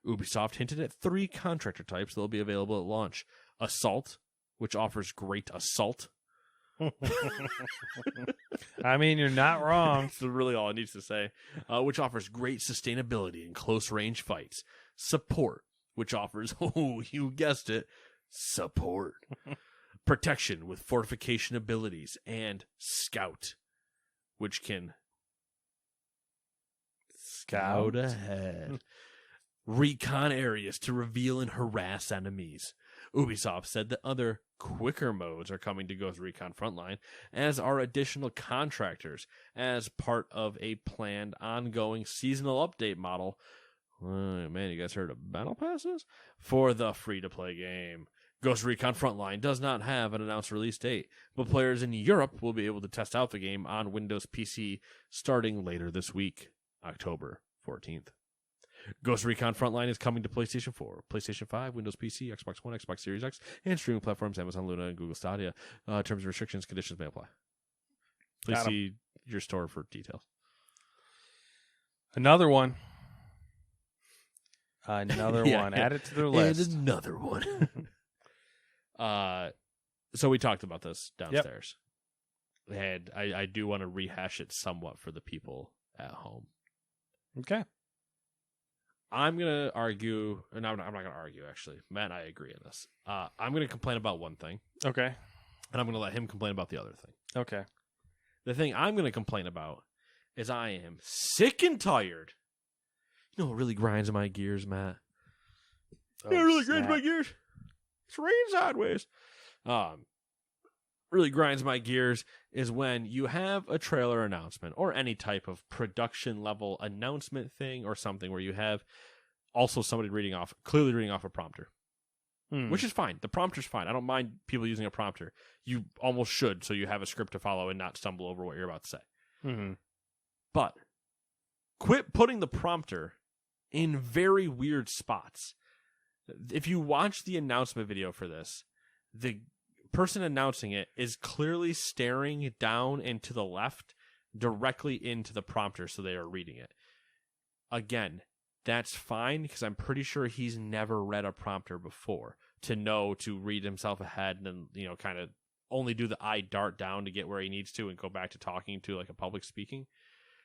Ubisoft hinted at 3 contractor types that will be available at launch. Assault, which offers great assault. I mean, you're not wrong. That's really all it needs to say. Which offers great sustainability in close-range fights. Support, which offers, oh, you guessed it, support. Protection with fortification abilities. And Scout, which can scout ahead. Recon areas to reveal and harass enemies. Ubisoft said that other quicker modes are coming to Ghost Recon Frontline, as are additional contractors, as part of a planned ongoing seasonal update model. Man, you guys heard of battle passes? For the free-to-play game. Ghost Recon Frontline does not have an announced release date, but players in Europe will be able to test out the game on Windows PC starting later this week, October 14th. Ghost Recon Frontline is coming to PlayStation 4, PlayStation 5, Windows PC, Xbox One, Xbox Series X, and streaming platforms Amazon Luna and Google Stadia. Terms and restrictions, conditions may apply. Please Got 'em. see your store for details. Another one. Another Yeah, one. yeah. Add it to their list. And another one. So we talked about this downstairs. And I do want to rehash it somewhat for the people at home. Okay. I'm going to argue, and I'm not going to argue, actually. Matt and I agree on this. I'm going to complain about one thing, Okay. and I'm going to let him complain about the other thing. Okay. The thing I'm going to complain about is I am sick and tired. You know what really grinds my gears, Matt? Oh, It really snap. grinds my gears. It's raining sideways. Really grinds my gears is when you have a trailer announcement or any type of production level announcement thing or something where you have also somebody clearly reading off a prompter, which is fine. The prompter's fine. I don't mind people using a prompter. You almost should, so you have a script to follow and not stumble over what you're about to say. Mm-hmm. But quit putting the prompter in very weird spots. If you watch the announcement video for this, the person announcing it is clearly staring down and to the left directly into the prompter, so they are reading it. Again, that's fine because I'm pretty sure he's never read a prompter before to know to read himself ahead and then, you know, kind of only do the eye dart down to get where he needs to and go back to talking to like a public speaking.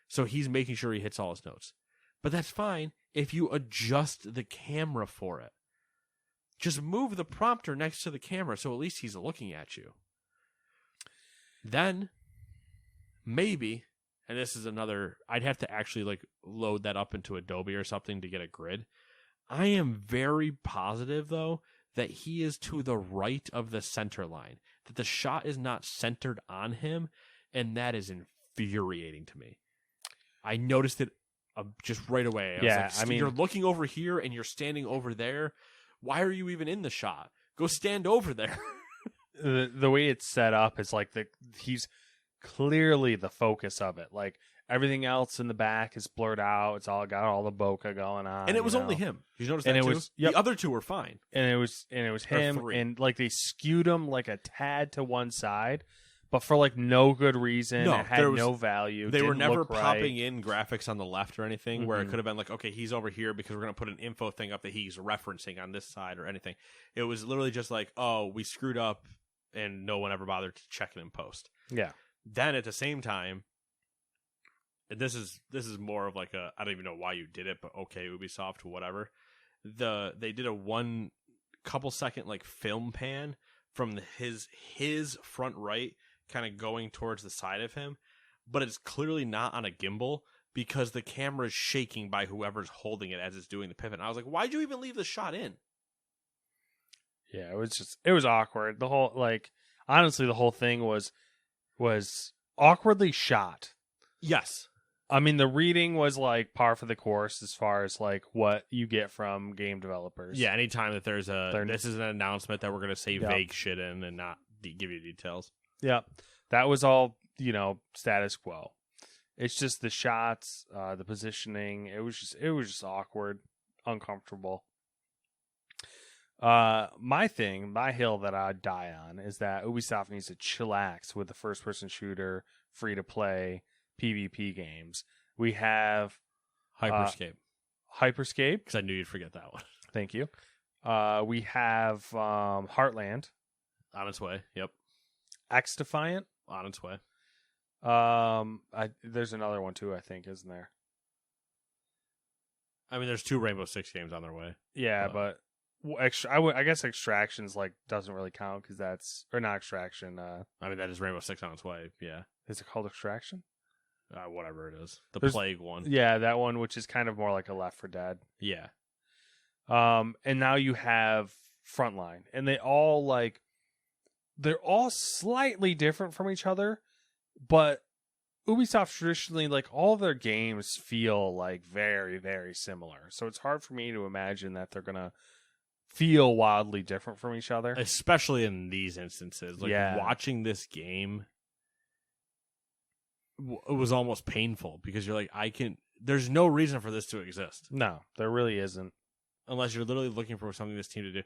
So he's making sure he hits all his notes. But that's fine if you adjust the camera for it. Just move the prompter next to the camera so at least he's looking at you. Then, maybe, and this is another, I'd have to actually like load that up into Adobe or something to get a grid. I am very positive, though, that he is to the right of the center line, that the shot is not centered on him, and that is infuriating to me. I noticed it just right away. I mean, you're looking over here and you're standing over there. Why are you even in the shot? Go stand over there. the way it's set up is like he's clearly the focus of it. Like everything else in the back is blurred out. It's all got all the bokeh going on. And it was only him. You noticed that And it too? was- yep. The other two were fine. And it was him, three. and like they skewed him like a tad to one side, but for like no good reason. No, It had there was- no value. They were didn't never look right. popping in graphics on the left or anything where it Mhm. could have been like, okay, he's over here because we're going to put an info thing up that he's referencing on this side or anything. It was literally just like, oh, we screwed up and no one ever bothered to check it in post. Yeah. Then at the same time, and this is more of like a, I don't even know why you did it, but okay, Ubisoft, whatever. They did a one couple second like film pan from his front right kind of going towards the side of him, but it's clearly not on a gimbal because the camera is shaking by whoever's holding it as it's doing the pivot. And I was like, why'd you even leave the shot in? Yeah, it was awkward. The whole honestly, the whole thing was awkwardly shot. Yes. I mean, the reading was like par for the course as far as like what you get from game developers. Yeah, anytime that there's this is an announcement that we're going to say vague shit in and not give you details. Yeah, that was all, status quo. It's just the shots, the positioning. It was just awkward, uncomfortable. My hill that I'd die on is that Ubisoft needs to chillax with the first-person shooter, free-to-play PvP games. We have Hyperscape. Hyperscape. Because I knew you'd forget that one. Thank you. We have Heartland. On its way. Yep. X-Defiant. On its way. There's another one too, I think, isn't there? I mean, there's 2 Rainbow Six games on their way. Yeah, but I guess Extraction's like doesn't really count because that's, or not Extraction. I mean, that is Rainbow Six on its way. Yeah. Is it called Extraction? Whatever it is. The There's- Plague one. Yeah, that one, which is kind of more like a Left 4 Dead. Yeah. And now you have Frontline, and they're all slightly different from each other, but Ubisoft traditionally, like, all their games feel like very, very similar. So it's hard for me to imagine that they're gonna feel wildly different from each other. Especially in these instances. Like, Yeah. watching this game, it was almost painful because you're like, there's no reason for this to exist. No, there really isn't. Unless you're literally looking for something this team to do.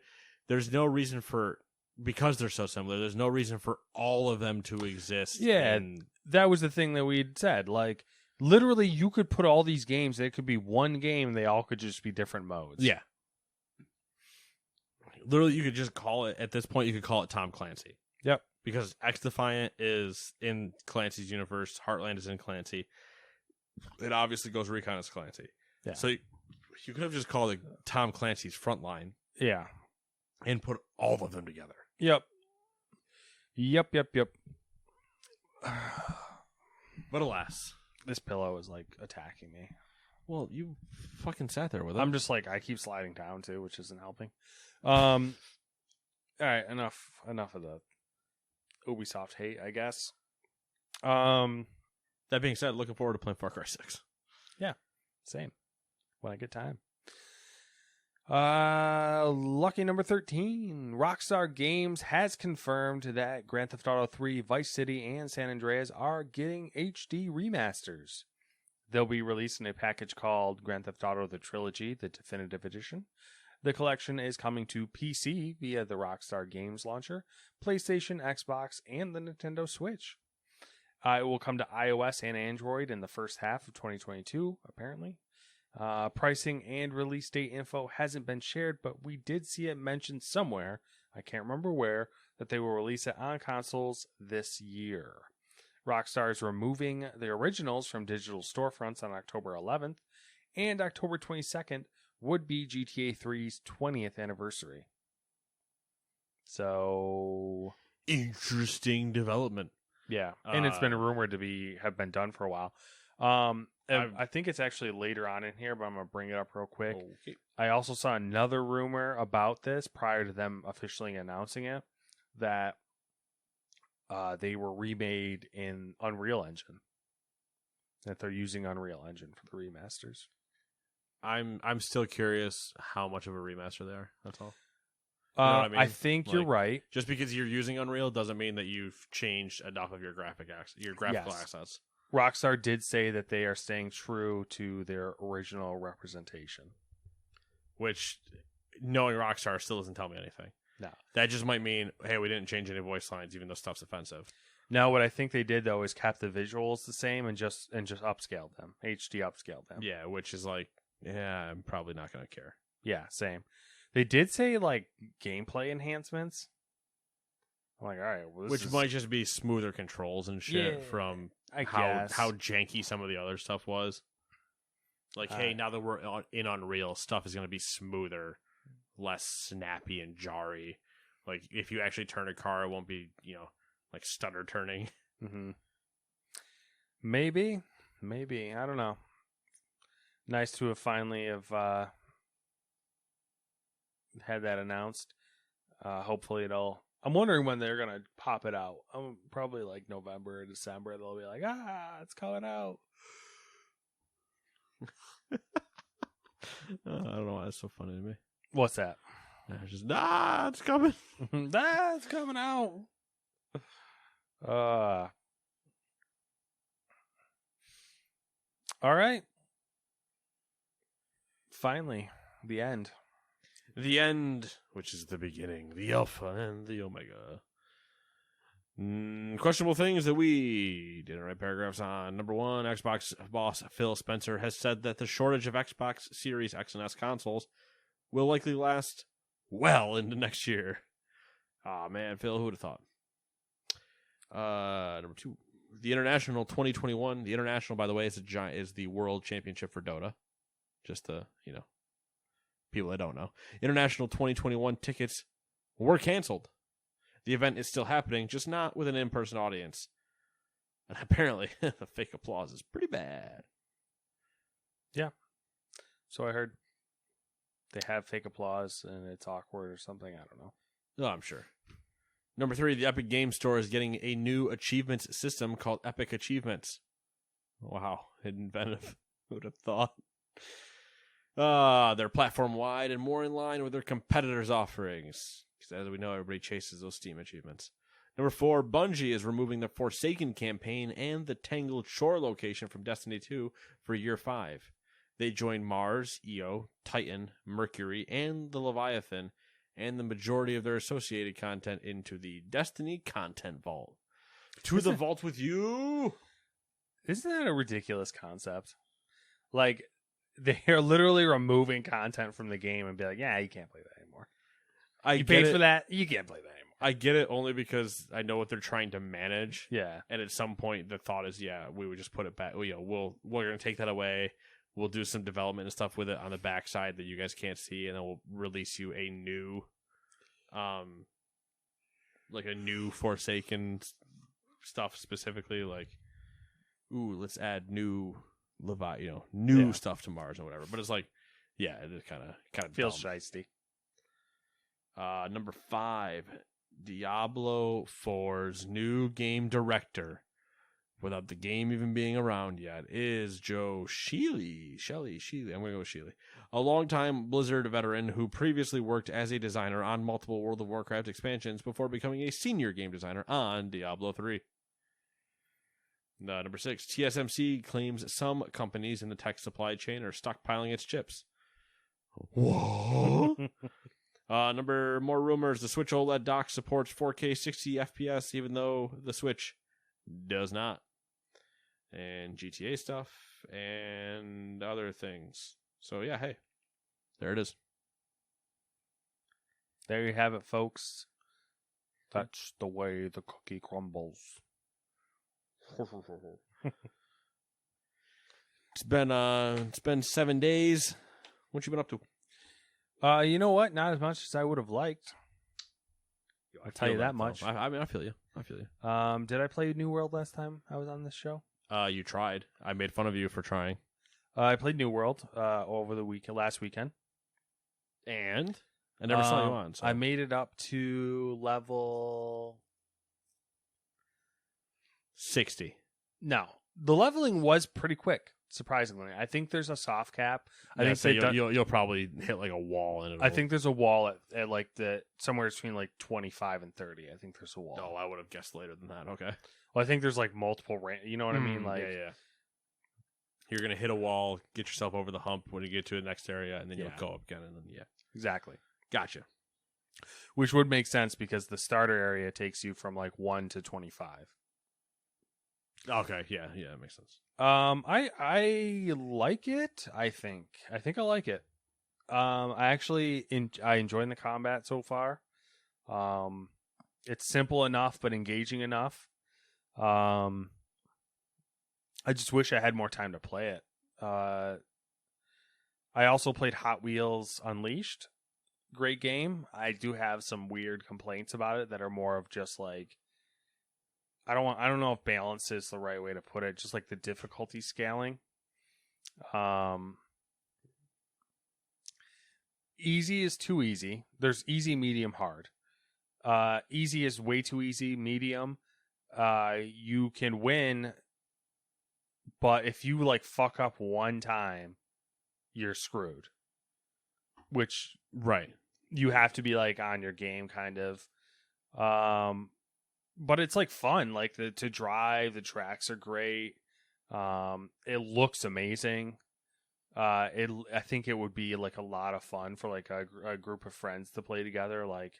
There's no reason for because they're so similar, there's no reason for all of them to exist. Yeah. And That was the thing that we'd said. Like, literally, you could put all these games. It could be one game. They all could just be different modes. yeah. Literally, you could just call it, at this point, you could call it Tom Clancy. Yep. Because X Defiant is in Clancy's universe, Heartland is in Clancy. It obviously goes Recon as Clancy. Yeah. So you could have just called it Tom Clancy's Frontline Yeah. and put all of them together. Yep. But alas. This pillow is like attacking me. Well, you fucking sat there with it. I'm just like, I keep sliding down too, which isn't helping. All right, enough of the Ubisoft hate, I guess. That being said, looking forward to playing Far Cry 6. Same. When I get time. Lucky number 13. Rockstar Games has confirmed that Grand Theft Auto 3, Vice City, and San Andreas are getting HD remasters. They'll be released in a package called Grand Theft Auto The Trilogy, the Definitive Edition. The collection is coming to PC via the Rockstar Games launcher, PlayStation, Xbox, and the Nintendo Switch. It will come to iOS and Android in the first half of 2022, apparently. Pricing and release date info hasn't been shared, but we did see it mentioned somewhere, I can't remember where, that they will release it on consoles this year. Rockstar is removing the originals from digital storefronts on October 11th, and October 22nd would be GTA 3's 20th anniversary. So, Interesting development. yeah, and it's been rumored to have been done for a while. I think it's actually later on in here, but I'm going to bring it up real quick. Okay. I also saw another rumor about this prior to them officially announcing it, that they were remade in Unreal Engine. That they're using Unreal Engine for the remasters. I'm still curious how much of a remaster they are. That's all. You know what I mean? I think you're right. Just because you're using Unreal doesn't mean that you've changed enough of your graphical assets. Rockstar did say that they are staying true to their original representation. Which, knowing Rockstar, still doesn't tell me anything. No. That just might mean, hey, we didn't change any voice lines, even though stuff's offensive. Now, what I think they did, though, is kept the visuals the same and just upscaled them. HD upscaled them. Yeah, which is like, yeah, I'm probably not going to care. Yeah, same. They did say, like, gameplay enhancements. I'm like, all right. Well, which might just be smoother controls and shit from how janky some of the other stuff was. Like, hey, now that we're in Unreal, stuff is going to be smoother, less snappy and jarry. Like, if you actually turn a car, it won't be, like stutter turning. Mm-hmm. Maybe. I don't know. Nice to have finally had that announced. Hopefully I'm wondering when they're going to pop it out. Probably like November or December. They'll be like, it's coming out. I don't know why that's so funny to me. What's that? It's just, it's coming. That's coming out. All right. Finally, the end. The end, which is the beginning, the alpha and the omega. Questionable things that we didn't write paragraphs on. Number one, Xbox boss Phil Spencer has said that the shortage of Xbox Series X and S consoles will likely last well into next year. Man, Phil, who would have thought? Number two, the International 2021. The International, by the way, is the World Championship for Dota. Just the, people that don't know. International 2021 tickets were canceled. The event is still happening, just not with an in-person audience. And apparently, the fake applause is pretty bad. Yeah. So I heard they have fake applause and it's awkward or something. I don't know. Oh, I'm sure. Number three, the Epic Games Store is getting a new achievements system called Epic Achievements. Wow. Inventive. Who would have thought? They're platform-wide and more in line with their competitors' offerings. Because as we know, everybody chases those Steam achievements. Number four, Bungie is removing the Forsaken campaign and the Tangled Shore location from Destiny 2 for Year 5. They join Mars, Io, Titan, Mercury, and the Leviathan and the majority of their associated content into the Destiny Content Vault. To the vault with you! Isn't that a ridiculous concept? Like, they're literally removing content from the game and be like, yeah, you can't play that anymore. You paid for that, you can't play that anymore. I get it only because I know what they're trying to manage. Yeah. And at some point, the thought is, we would just put it back. We're going to take that away. We'll do some development and stuff with it on the backside that you guys can't see, and then we'll release you a new, like a new Forsaken stuff specifically. Like, let's add new stuff to Mars or whatever. But it's like, it is kind of feels shiesty. Number 5, Diablo 4's new game director, without the game even being around yet, is Joe Shealy. I'm going to go with Shealy. A longtime Blizzard veteran who previously worked as a designer on multiple World of Warcraft expansions before becoming a senior game designer on Diablo 3. Number 6, TSMC claims some companies in the tech supply chain are stockpiling its chips. What? More rumors. The Switch OLED dock supports 4K 60 FPS, even though the Switch does not. And GTA stuff and other things. So, hey. There it is. There you have it, folks. That's the way the cookie crumbles. It's been 7 days. What you been up to? You know what? Not as much as I would have liked. I'll tell you that much. I feel you. Did I play New World last time I was on this show? You tried. I made fun of you for trying. I played New World over the last weekend. And I never saw you on. So. I made it up to level 60. No, the leveling was pretty quick. Surprisingly, I think there's a soft cap. I think you'll probably hit like a wall in it. I think there's a wall at like somewhere between like 25 and 30. I think there's a wall. No, I would have guessed later than that. Okay. Well, I think there's like multiple you know what I mean? Like, yeah. You're gonna hit a wall, get yourself over the hump when you get to the next area, and then you'll go up again, and then exactly. Gotcha. Which would make sense because the starter area takes you from like 1 to 25. Okay, yeah, that makes sense. I like it. I think I like it. I actually I enjoy the combat so far. It's simple enough but engaging enough. I just wish I had more time to play it. I also played Hot Wheels Unleashed. Great game. I do have some weird complaints about it that are more of just like I don't know if balance is the right way to put it. Just like the difficulty scaling. Easy is too easy. There's easy, medium, hard. Easy is way too easy. Medium, you can win, but if you like fuck up one time, you're screwed. Which you have to be like on your game, kind of. But it's like fun, like to drive. The tracks are great. It looks amazing. I think it would be like a lot of fun for like a group of friends to play together. Like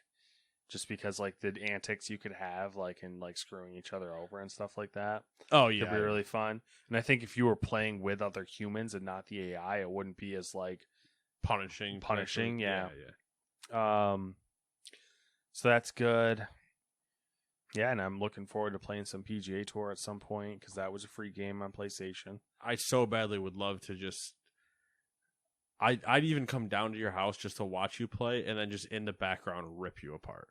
just because like the antics you could have, like in like screwing each other over and stuff like that. Oh yeah, it'd be really fun. And I think if you were playing with other humans and not the AI, it wouldn't be as like punishing. Yeah. So that's good. Yeah, and I'm looking forward to playing some PGA Tour at some point because that was a free game on PlayStation. I so badly would love to just. I'd even come down to your house just to watch you play, and then just in the background rip you apart.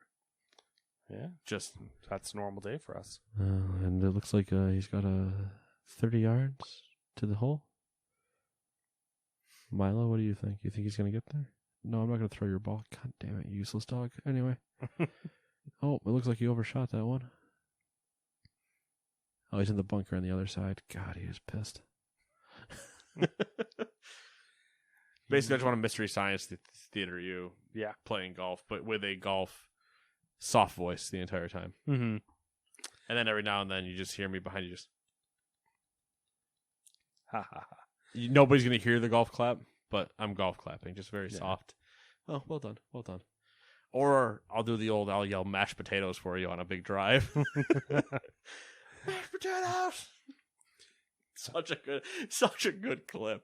Yeah, just that's a normal day for us. And it looks like he's got 30 yards to the hole. Milo, what do you think? You think he's gonna get there? No, I'm not gonna throw your ball. God damn it, you useless dog. Anyway. Oh, it looks like he overshot that one. Oh, he's in the bunker on the other side. God, he is pissed. Basically, I just want a Mystery Science Theater you playing golf, but with a golf soft voice the entire time. Mm-hmm. And then every now and then you just hear me behind you just... Ha ha ha. Nobody's going to hear the golf clap, but I'm golf clapping, just very soft. Oh, well done. Or I'll yell mashed potatoes for you on a big drive. Mashed potatoes. Such a good clip.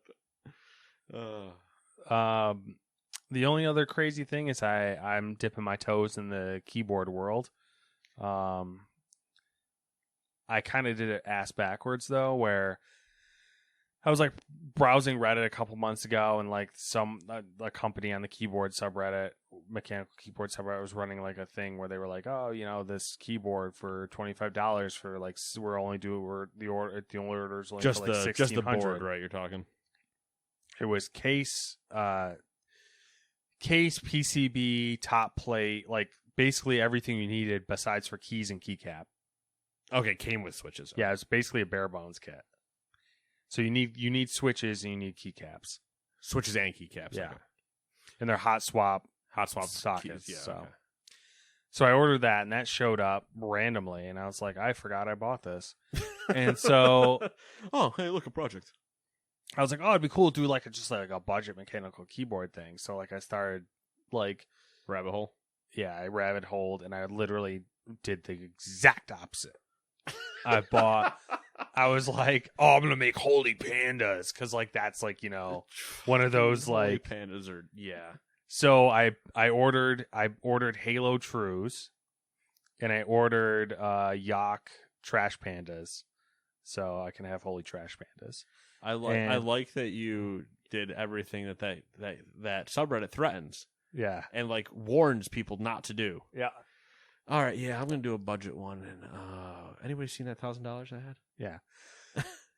The only other crazy thing is I'm dipping my toes in the keyboard world. I kind of did it ass backwards though, where I was like browsing Reddit a couple months ago, and like a company on the keyboard subreddit, mechanical keyboard subreddit, was running like a thing where they were like, oh, this keyboard for $25 for like the only order is only Just for like just the $1,600. board, right? You're talking. It was case, PCB, top plate, like basically everything you needed besides for keys and keycap. Okay, came with switches. Yeah, it's basically a bare bones kit. So you need switches and you need keycaps. Switches and keycaps. Yeah, okay. and they're hot swap keys, sockets. yeah, so, okay. so I ordered that, and that showed up randomly, and I was like, I forgot I bought this, and so oh, hey, look, a project. I was like, oh, it'd be cool to do like a budget mechanical keyboard thing. So like I started like Rabbit hole. Yeah, I rabbit holed, and I literally did the exact opposite. I was like, oh, I'm gonna make holy pandas, because like that's like one of those Holy like pandas are So I ordered Halo Trues, and I ordered Yak Trash Pandas, so I can have holy trash pandas. I like that you did everything that subreddit threatens. Yeah, and like warns people not to do. yeah. All right, yeah, I'm gonna do a budget one. And anybody seen that $1,000 I had? Yeah.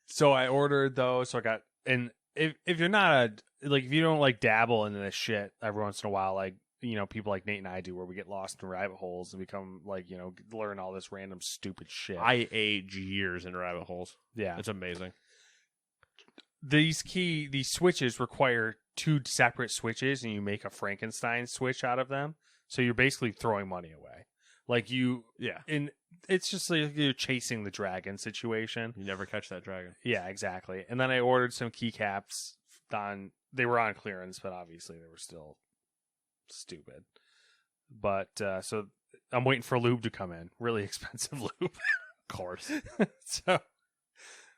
So I ordered those. So I got, and if you're not if you don't like dabble into this shit every once in a while, like people like Nate and I do, where we get lost in rabbit holes and become like learn all this random stupid shit. I age years in rabbit holes. Yeah, it's amazing. These switches require two separate switches, and you make a Frankenstein switch out of them. So you're basically throwing money away. And it's just like you're chasing the dragon situation. You never catch that dragon. Yeah, exactly. And then I ordered some keycaps they were on clearance, but obviously they were still stupid. But so I'm waiting for lube to come in. Really expensive lube. Of course. So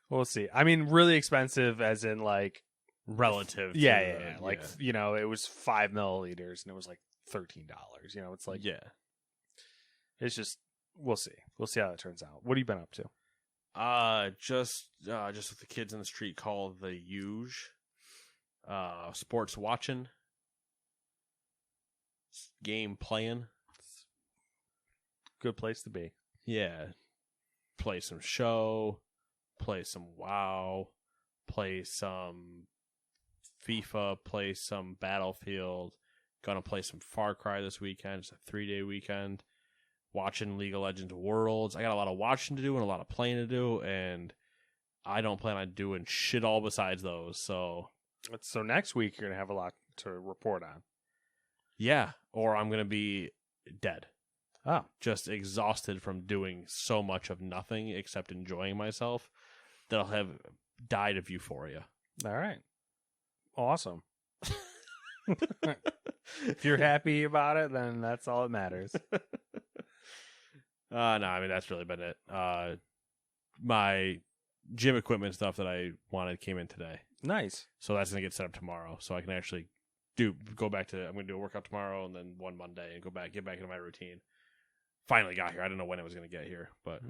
we'll see. I mean, really expensive as in like relative. Yeah. Like, it was 5 milliliters and it was like $13. It's like, yeah. It's just, we'll see. We'll see how it turns out. What have you been up to? Just what the kids in the street call the huge sports watching, game playing. Good place to be. Yeah. Play some show, play some WoW, play some FIFA, play some Battlefield. Gonna play some Far Cry this weekend. It's a 3-day weekend. Watching League of Legends Worlds. I got a lot of watching to do and a lot of playing to do, and I don't plan on doing shit all besides those. So next week you're gonna have a lot to report on. Yeah, or I'm gonna be dead. Oh, just exhausted from doing so much of nothing except enjoying myself that I'll have died of euphoria. All right, awesome. If you're happy about it, then that's all that matters. No, I mean, that's really been it. My gym equipment stuff that I wanted came in today. Nice. So that's going to get set up tomorrow. So I can actually go back to, I'm going to do a workout tomorrow and then one Monday and get back into my routine. Finally got here. I didn't know when it was going to get here, but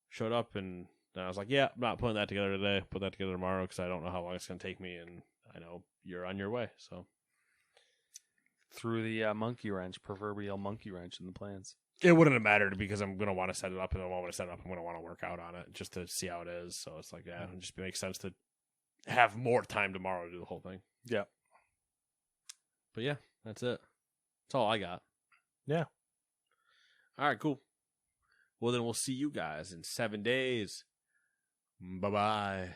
showed up and I was like, yeah, I'm not putting that together today. Put that together tomorrow because I don't know how long it's going to take me. And I know you're on your way. So through the proverbial monkey wrench in the plans. It wouldn't have mattered because I'm going to want to set it up, and then when I want to set it up, I'm going to want to work out on it just to see how it is. So it's like, yeah, it just makes sense to have more time tomorrow to do the whole thing. Yeah. But yeah, that's it. That's all I got. Yeah. All right, cool. Well, then we'll see you guys in 7 days. Bye-bye.